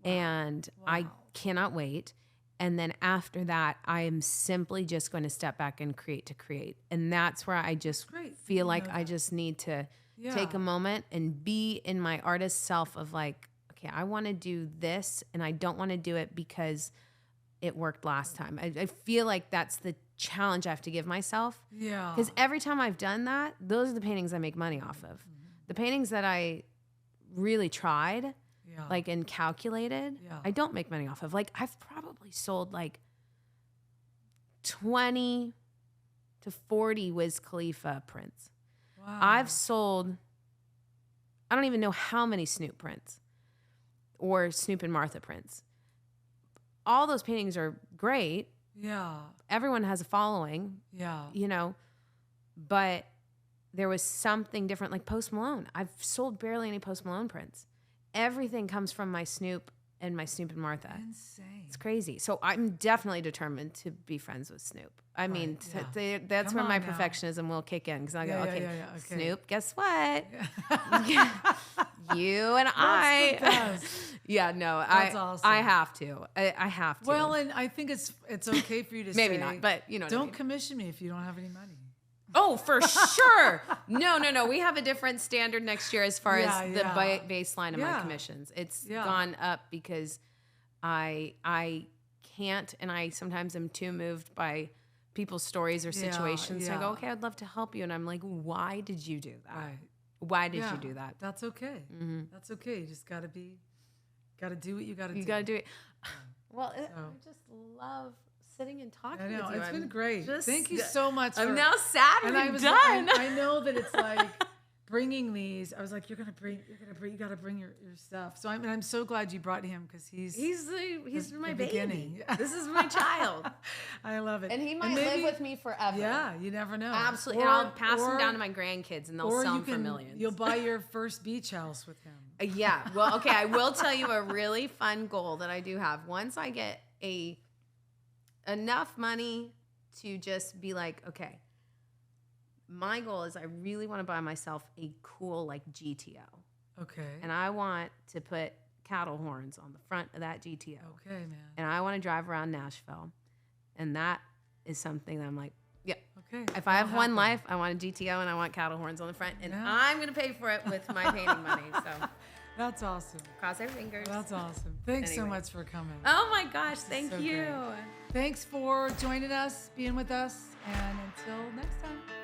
Wow. And I cannot wait. And then after that, I am simply just going to step back and create. And that's where I just feel like I just need to take a moment and be in my artist self of like, okay, I want to do this, and I don't want to do it because it worked last time. I feel like that's the challenge I have to give myself. Yeah. Because every time I've done that, those are the paintings I make money off of. Mm-hmm. The paintings that I really tried, like and calculated, I don't make money off of. Like, I've probably sold like 20 to 40 Wiz Khalifa prints. Wow. I've sold, I don't even know how many Snoop prints or Snoop and Martha prints. All those paintings are great. Yeah. Everyone has a following. Yeah. But there was something different, like Post Malone. I've sold barely any Post Malone prints. Everything comes from my Snoop and Martha. Insane. It's crazy. So I'm definitely determined to be friends with Snoop. I mean, that's where my perfectionism will kick in, because I go, okay, Snoop, guess what? You and I. Yeah, no, that's awesome. I have to. I have to. Well, and I think it's okay for you to maybe say, not, but don't commission me if you don't have any money. Oh, for sure. No. We have a different standard next year as far as the baseline of my commissions. It's gone up because I can't, and I sometimes am too moved by people's stories or situations. So I go, okay, I'd love to help you. And I'm like, why did you do that? Why did you do that? That's okay. Mm-hmm. That's okay. You just got to do what you got to do. You got to do it. Well, I just love sitting and talking with you. It's been great. Thank you so much. I'm now sad we're done. I know that it's like bringing these. I was like, you got to bring your stuff. So I'm so glad you brought him because he's my baby. Beginning. This is my child. I love it. And he might live with me forever. Yeah, you never know. Absolutely. And I'll pass him down to my grandkids and they'll sell him for millions. You'll buy your first beach house with him. Yeah. Well, okay. I will tell you a really fun goal that I do have. Once I get enough money to just be like, okay, my goal is I really want to buy myself a cool like GTO. Okay. And I want to put cattle horns on the front of that GTO. Okay, man. And I want to drive around Nashville. And that is something that I'm like, yeah. Okay. If I have one life, I want a GTO and I want cattle horns on the front. And I'm going to pay for it with my painting money. So that's awesome. Cross our fingers. That's awesome. Thanks so much for coming. Oh my gosh. Thank you. Great. Thanks for joining us, being with us. And until next time.